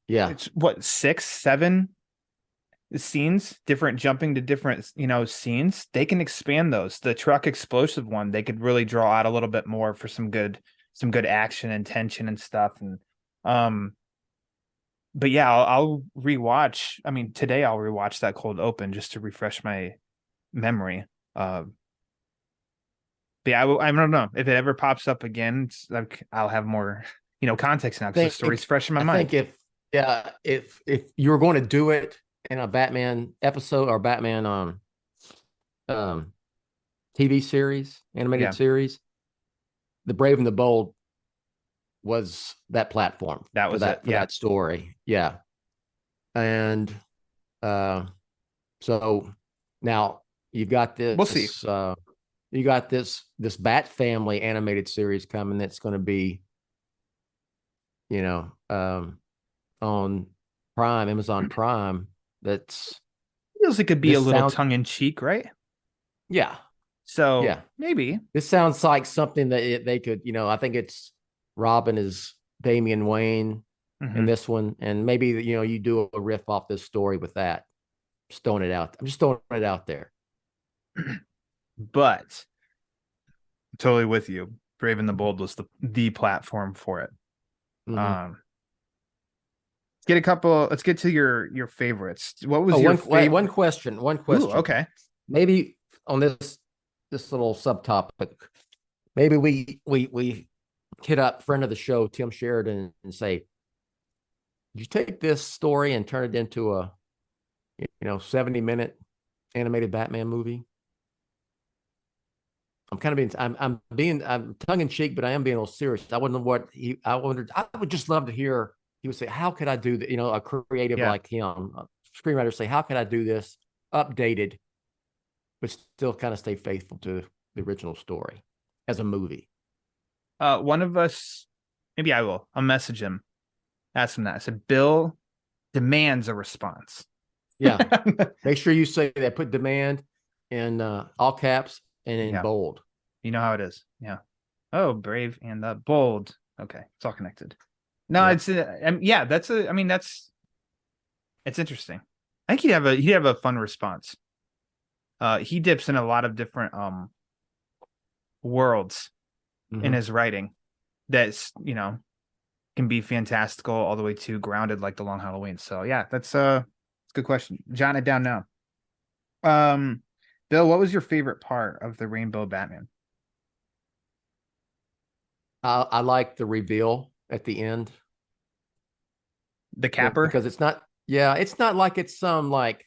D: Yeah.
C: it's what, 6, 7 scenes, different jumping to different, scenes. They can expand those. The truck explosive one, they could really draw out a little bit more for some good action and tension and stuff. And um, but yeah, I'll rewatch. I mean, today I'll rewatch that cold open just to refresh memory. But yeah, I don't know if it ever pops up again. It's like I'll have more, context now because the story's fresh in my
D: I
C: mind.
D: think if you were going to do it in a Batman episode or Batman um TV series, animated series, The Brave and the Bold was that platform
C: That
D: for
C: was
D: that
C: it.
D: for that story. Yeah. And so now you've got this
C: We'll see.
D: You got this Bat Family animated series coming that's going to be, on Prime, Amazon Prime. That's
C: Feels it could be a
D: this
C: little
D: sounds
C: tongue in cheek, right?
D: yeah.
C: So
D: Yeah.
C: maybe.
D: This sounds like something that they could, I think it's Robin is Damian Wayne in this one, and maybe you do a riff off this story with that. Just throwing it out. I'm just throwing it out there.
C: But I'm totally with you. Brave and the Bold was the platform for it.
D: Mm-hmm.
C: Let's get to your favorites. What was your favorite?
D: One question.
C: Ooh, okay.
D: Maybe on this little subtopic, maybe we hit up friend of the show, Tim Sheridan, and say, did you take this story and turn it into a 70-minute animated Batman movie? I'm kind of I'm tongue in cheek, but I am being a little serious. I wouldn't know I would just love to hear. He would say, how could I do that? A creative like him, a screenwriter, say, how could I do this updated, but still kind of stay faithful to the original story as a movie?
C: One of us, maybe I will. I'll message him, ask him that. I said, Bill demands a response.
D: Yeah. Make sure you say that. Put demand in all caps and in bold.
C: You know how it is. Yeah. Oh, Brave and the Bold. Okay. It's all connected. No, it's it's interesting. I think he'd have a fun response. He dips in a lot of different worlds in his writing that's, can be fantastical all the way to grounded like The Long Halloween. So yeah, that's a good question. Jot it down now. Bill, what was your favorite part of the Rainbow Batman?
D: I like the reveal at the end.
C: The capper?
D: Because it's not like it's some like,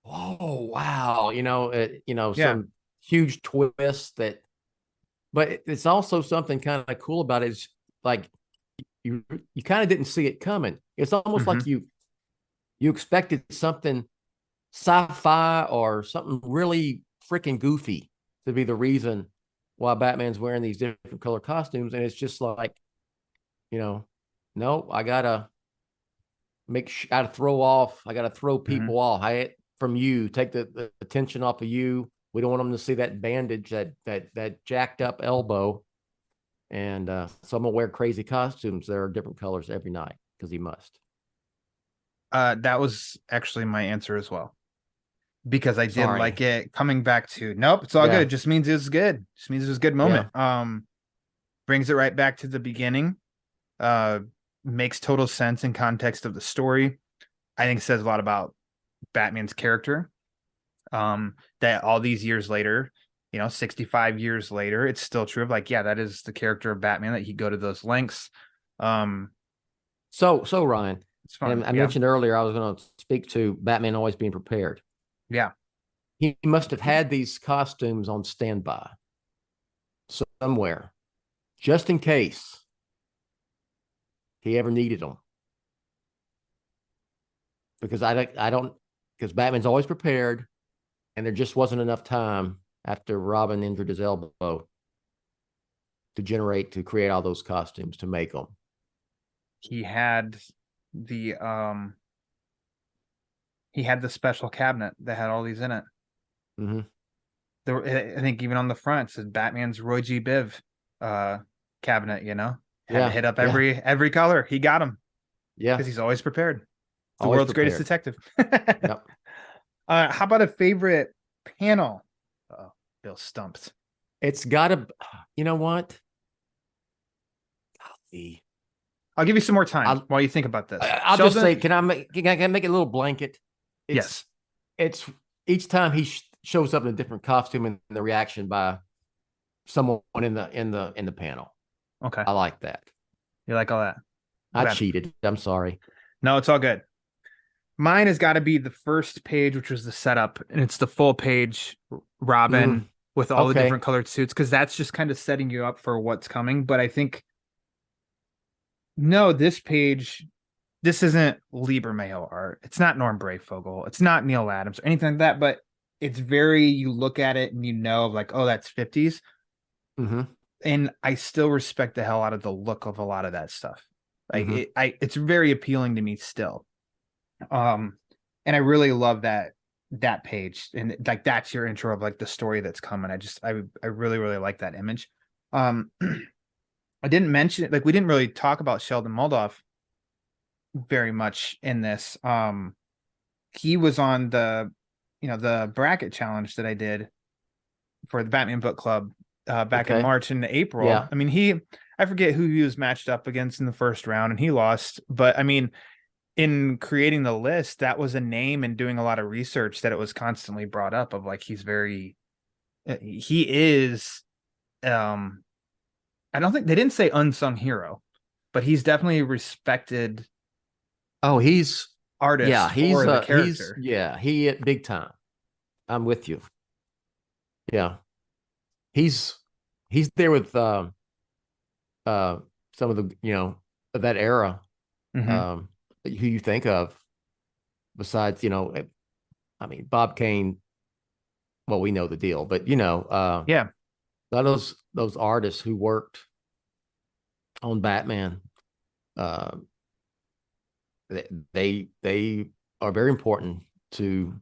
D: oh wow, some huge twist but it's also something kind of cool about it. It's like you kind of didn't see it coming. It's almost like you expected something sci-fi or something really freaking goofy to be the reason why Batman's wearing these different color costumes, and it's just like, no, I gotta throw people off. From you, take the attention off of you. We don't want them to see that bandage, that jacked up elbow. And so I'm gonna wear crazy costumes that are different colors every night because he must.
C: That was actually my answer as well. Because I did like it coming back to nope, it's all good. It just means it was good. Just means it was a good moment. Brings it right back to the beginning. Makes total sense in context of the story. I think says a lot about Batman's character. That all these years later, 65 years later, it's still true of like, yeah, that is the character of Batman, that he'd go to those lengths.
D: So Ryan, it's fun. And I mentioned earlier I was going to speak to Batman always being prepared.
C: Yeah.
D: He must have had these costumes on standby somewhere, just in case he ever needed them. Because because Batman's always prepared, and there just wasn't enough time after Robin injured his elbow to create all those costumes, to make them.
C: He had the special cabinet that had all these in it.
D: Mm-hmm.
C: I think even on the front it says Batman's Roy G. Biv cabinet, had to hit up every color. He got them. Yeah. Because he's always prepared. The world's greatest detective. Yep. How about a favorite panel? Oh, Bill stumped.
D: It's gotta, you know what?
C: I'll give you some more time while you think about this.
D: I'll just say, can I make it a little blanket? It's each time he shows up in a different costume and the reaction by someone in the panel.
C: Okay.
D: I like that.
C: You like all that?
D: I
C: Okay.
D: cheated. I'm sorry.
C: No, it's all good. Mine has got to be the first page, which was the setup, and it's the full page Robin with all the
D: Okay.
C: different colored suits, because that's just kind of setting you up for what's coming. But I think no, this page, this isn't Liebermehl art. It's not Norm Brayfogle. It's not Neil Adams or anything like that. But it's very, you look at it and you know, like, oh, that's 50s.
D: Mm-hmm.
C: And I still respect the hell out of the look of a lot of that stuff. Like
D: Mhm.
C: it's very appealing to me still. And I really love that page, and like that's your intro of like the story that's coming. I really really like that image. I didn't mention it, like we didn't really talk about Sheldon Moldoff very much in this. He was on the bracket challenge that I did for the Batman Book Club back in
D: Okay.
C: March and April.
D: Yeah.
C: I mean, I forget who he was matched up against in the first round, and he lost. But I mean, in creating the list, that was a name, and doing a lot of research that it was constantly brought up of like he is I don't think they didn't say unsung hero, but he's definitely a respected
D: Oh,
C: artist for the character.
D: he big time. I'm with you. Yeah. He's there with some of the, of that era,
C: Mhm.
D: who you think of besides, I mean, Bob Kane, well, we know the deal, but
C: Yeah.
D: a lot of those artists who worked on Batman, uh, they are very important to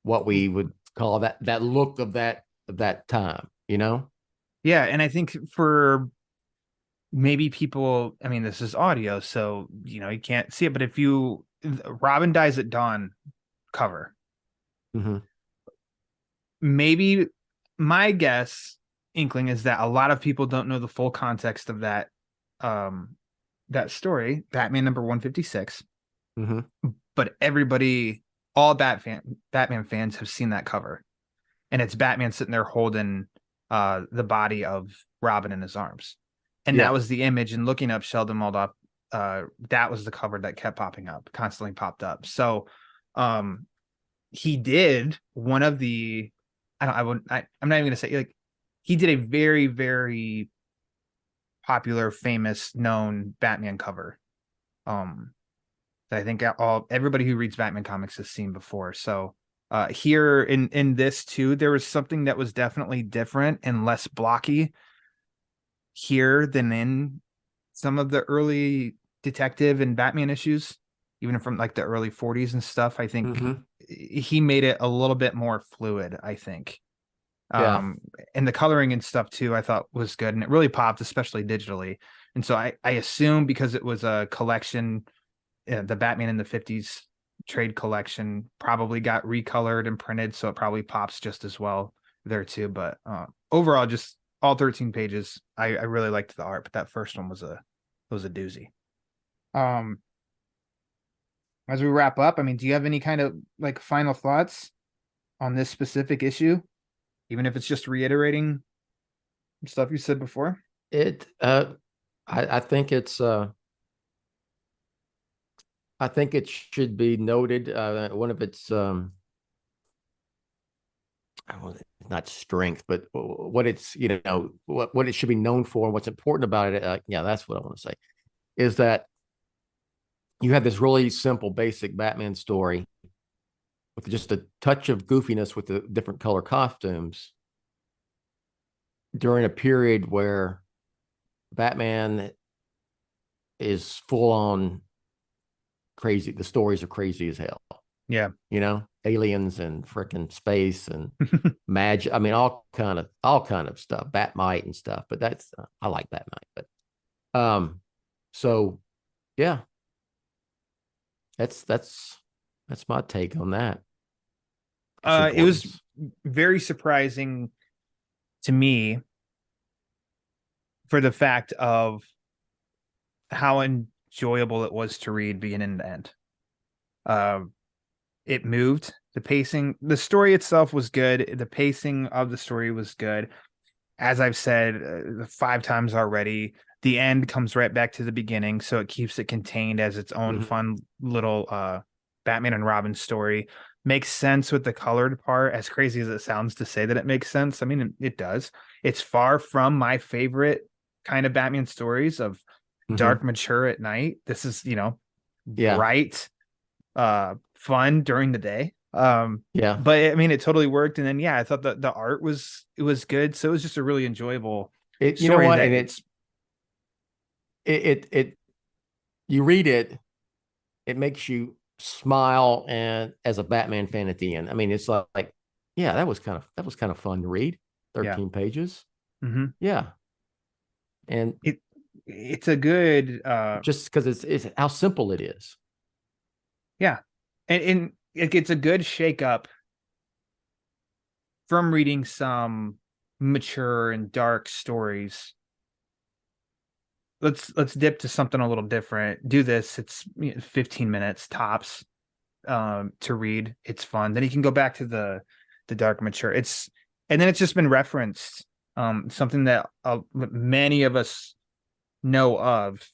D: what we would call that look of that time,
C: Yeah, and I think for maybe people, I mean, this is audio, so you can't see it, but if you Robin Dies at Dawn cover,
D: Mm-hmm.
C: maybe my guess inkling is that a lot of people don't know the full context of that story, Batman number 156.
D: Mm-hmm.
C: But all Batman fans have seen that cover, and it's Batman sitting there holding the body of Robin in his arms, and that
D: Yeah.
C: was the image. And looking up Sheldon Moldoff, that was the cover that kept popping up, constantly popped up. So he did one of the I'm not even gonna say, like, he did a very very popular, famous, known Batman cover that I think everybody who reads Batman comics has seen before. So here in this too, there was something that was definitely different and less blocky here than in some of the early detective and Batman issues, even from like the early 40s and stuff. I think
D: Mm-hmm.
C: he made it a little bit more fluid, I think.
D: Yeah.
C: And the coloring and stuff too, I thought was good, and it really popped, especially digitally. And so I assume because it was a collection, the Batman in the 50s trade collection probably got recolored and printed, so it probably pops just as well there too. But overall, just all 13 pages, I really liked the art, but that first one was a doozy. As we wrap up, I mean, do you have any kind of like final thoughts on this specific issue, even if it's just reiterating stuff you said before?
D: I think I think it should be noted, one of its not strength, but what it's, what it should be known for and what's important about it. Yeah, that's what I want to say, is that you have this really simple, basic Batman story with just a touch of goofiness with the different color costumes during a period where Batman is full on crazy. The stories are crazy as hell.
C: Yeah.
D: Aliens and freaking space and magic. I mean, all kind of stuff, Batmite and stuff. But that's I like Batmite. But so yeah, that's my take on that.
C: It was very surprising to me for the fact of how enjoyable it was to read beginning to end. It moved The pacing, the story itself was good. The pacing of the story was good. As I've said 5 times already, the end comes right back to the beginning, so it keeps it contained as its own fun little Batman and Robin story. Makes sense with the colored part, as crazy as it sounds to say that it makes sense. I mean, it does. It's far from my favorite kind of Batman stories of dark, mature at night. This is, bright, fun during the day. But I mean, it totally worked. And then, I thought that the art was good. So it was just a really enjoyable
D: You know
C: story.
D: what? And it you read it, it makes you smile, and as a Batman fan at the end. I mean, it's like, yeah, that was kind of fun to read. 13 pages. Yeah. And
C: it's a good
D: just because it's how simple it is.
C: Yeah. And it gets a good shake up from reading some mature and dark stories. Let's dip to something a little different. Do this. It's 15 minutes tops to read. It's fun. Then you can go back to the dark mature. And then it's just been referenced. Something that many of us know of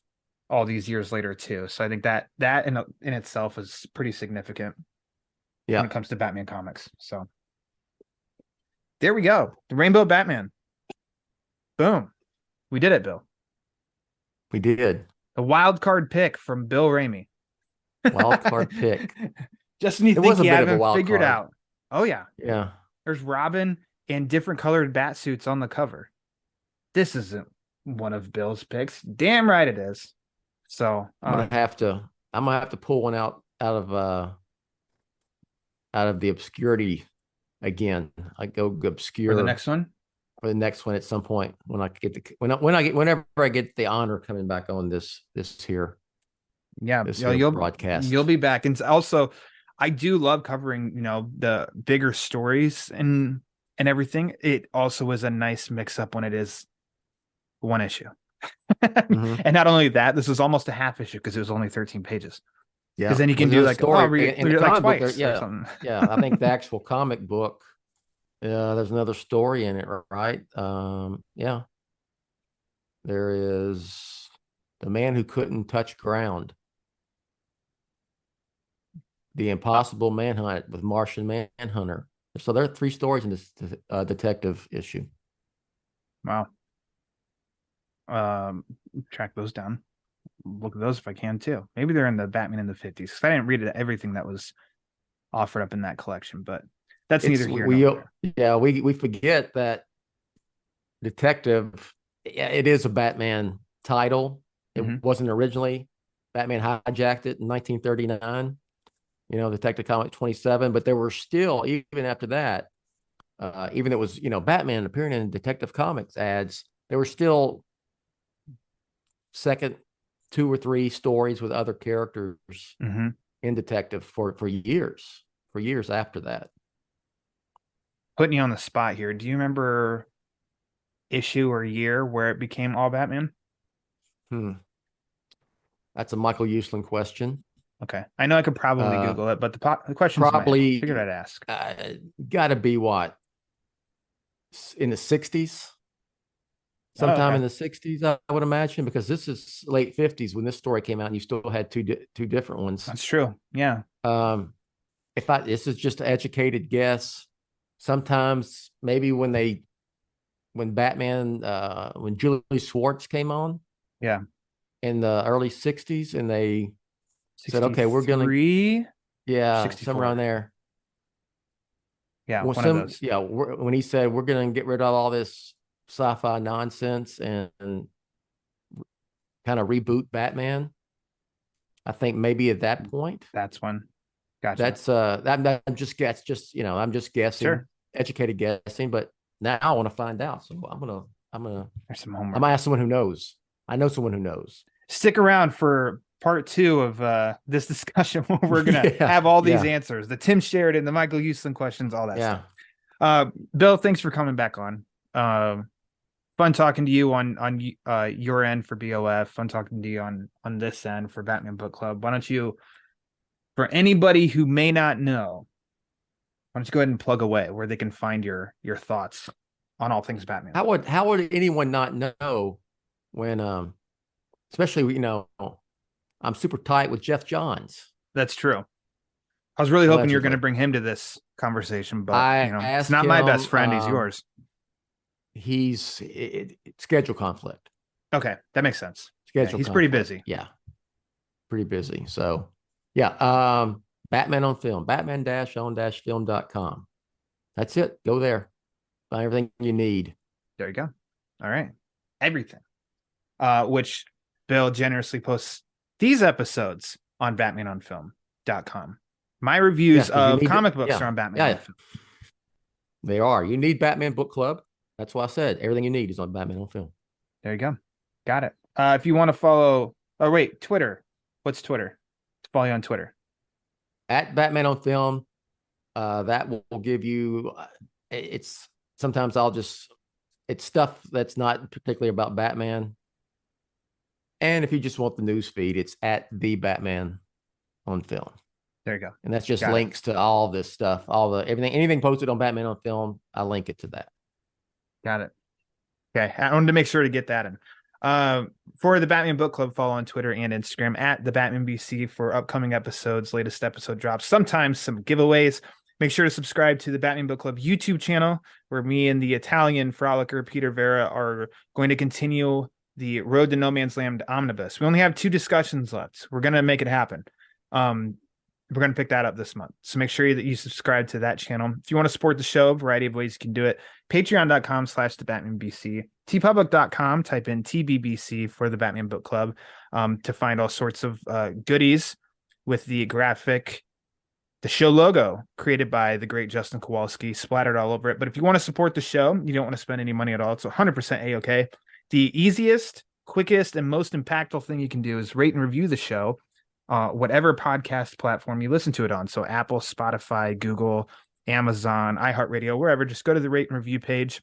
C: all these years later too. So I think that in itself is pretty significant when it comes to Batman comics. So there we go. The Rainbow Batman. Boom. We did it, Bill.
D: We did.
C: A wild card pick from Bill Ramey.
D: Wild card pick.
C: Just when you think you have him figured out. Oh, yeah.
D: Yeah.
C: There's Robin and different colored bat suits on the cover. This isn't one of Bill's picks. Damn right it is. So
D: I'm gonna have to pull one out of the obscurity again. I go obscure
C: for the next one.
D: For the next one at some point when I get whenever I get the honor coming back on this here.
C: Yeah,
D: you'll broadcast.
C: You'll be back. And also, I do love covering, the bigger stories and everything. It also is a nice mix up when it is one issue. And not only that, this was almost a half issue because it was only 13 pages. Yeah, because then you can do like read it like twice or something.
D: Yeah, I think the actual comic book, there's another story in it, right? Yeah, there is The Man Who Couldn't Touch Ground, The Impossible Manhunt with Martian Manhunter. So there are 3 stories in this detective issue.
C: Wow. Track those down. Look at those if I can too. Maybe they're in the Batman in the 50s. I didn't read everything that was offered up in that collection, but that's neither here nor there.
D: Yeah, we forget that detective. Yeah, it is a Batman title. It wasn't originally. Batman hijacked it in 1939. Detective Comic 27, but there were still, even after that, even it was Batman appearing in Detective Comics ads, there were still second 2 or 3 stories with other characters in Detective for years after that.
C: Putting you on the spot here, do you remember issue or year where it became all Batman?
D: That's a Michael Uslan question.
C: Okay, I know I could probably Google it, but the question's
D: probably
C: figured I'd ask.
D: Got to be what, in the 60s? Sometime in the 60s, I would imagine, because this is late 50s when this story came out, and you still had two different ones.
C: That's true. Yeah.
D: This is just an educated guess. Sometimes maybe when Julie Schwartz came on, in the early 60s, and they said, okay, we're going to, somewhere around there.
C: Yeah, one of those.
D: Yeah, when he said we're going to get rid of all this sci-fi nonsense and kind of reboot Batman, I think maybe at that point.
C: That's when. Gotcha.
D: That's I'm just guessing.
C: Sure.
D: Educated guessing, but now I want to find out. So I'm gonna
C: There's some homework.
D: I'm gonna ask someone who knows. I know someone who knows.
C: Stick around for part 2 of this discussion where we're gonna have all these answers, the Tim Sheridan, the Michael Uslan questions, all that stuff. Bill, thanks for coming back on. Fun talking to you on your end for BOF. Fun talking to you on this end for Batman Book Club. Why don't you, for anybody who may not know, don't you go ahead and plug away where they can find your thoughts on all things Batman?
D: How would anyone not know when especially I'm super tight with Jeff Johns.
C: That's true. I was really hoping you were going to
D: Allegedly.
C: bring him to this conversation, but
D: I
C: it's
D: asked
C: not my
D: him,
C: best friend. He's yours.
D: He's schedule conflict.
C: Okay, that makes sense.
D: Schedule.
C: He's
D: conflict.
C: pretty busy.
D: Yeah, pretty busy. So, yeah. Batman on Film. Batman-on-film.com. That's it. Go there. Find everything you need.
C: There you go. All right, everything. Which Bill generously posts these episodes on BatmanOnFilm.com. My reviews of comic books are on Batman on Film.
D: They are. You need Batman Book Club. That's why I said everything you need is on Batman on Film.
C: There you go. Got it. If you want to follow, Twitter. What's Twitter? Follow you on Twitter.
D: At Batman on Film. That will give you. It's sometimes it's stuff that's not particularly about Batman. And if you just want the news feed, it's at the Batman on Film.
C: There you go.
D: And that's just links to all this stuff, anything posted on Batman on Film. I link it to that.
C: Got it. Okay. I wanted to make sure to get that in. For the Batman Book Club, follow on Twitter and Instagram at the Batman BC for upcoming episodes, latest episode drops, sometimes some giveaways. Make sure to subscribe to the Batman Book Club YouTube channel, where me and the Italian frolicker Peter Vera are going to continue the Road to No Man's Land omnibus. We only have 2 discussions left. We're going to make it happen. We're going to pick that up this month. So make sure that you subscribe to that channel. If you want to support the show, a variety of ways you can do it. Patreon.com/thebatmanbc. tpublic.com, type in TBBC for the Batman Book Club to find all sorts of goodies with the graphic, the show logo created by the great Justin Kowalski splattered all over it. But if you want to support the show, you don't want to spend any money at all, it's 100% A-okay. The easiest, quickest, and most impactful thing you can do is rate and review the show, whatever podcast platform you listen to it on. So Apple, Spotify, Google, Amazon, iHeartRadio, wherever. Just go to the rate and review page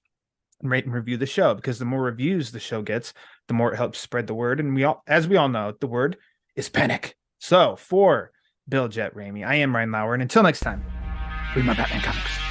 C: and rate and review the show, because the more reviews the show gets, the more it helps spread the word. And as we all know, the word is panic. So for Bill Jet Ramey, I am Ryan Lauer, and until next time, read my Batman comics.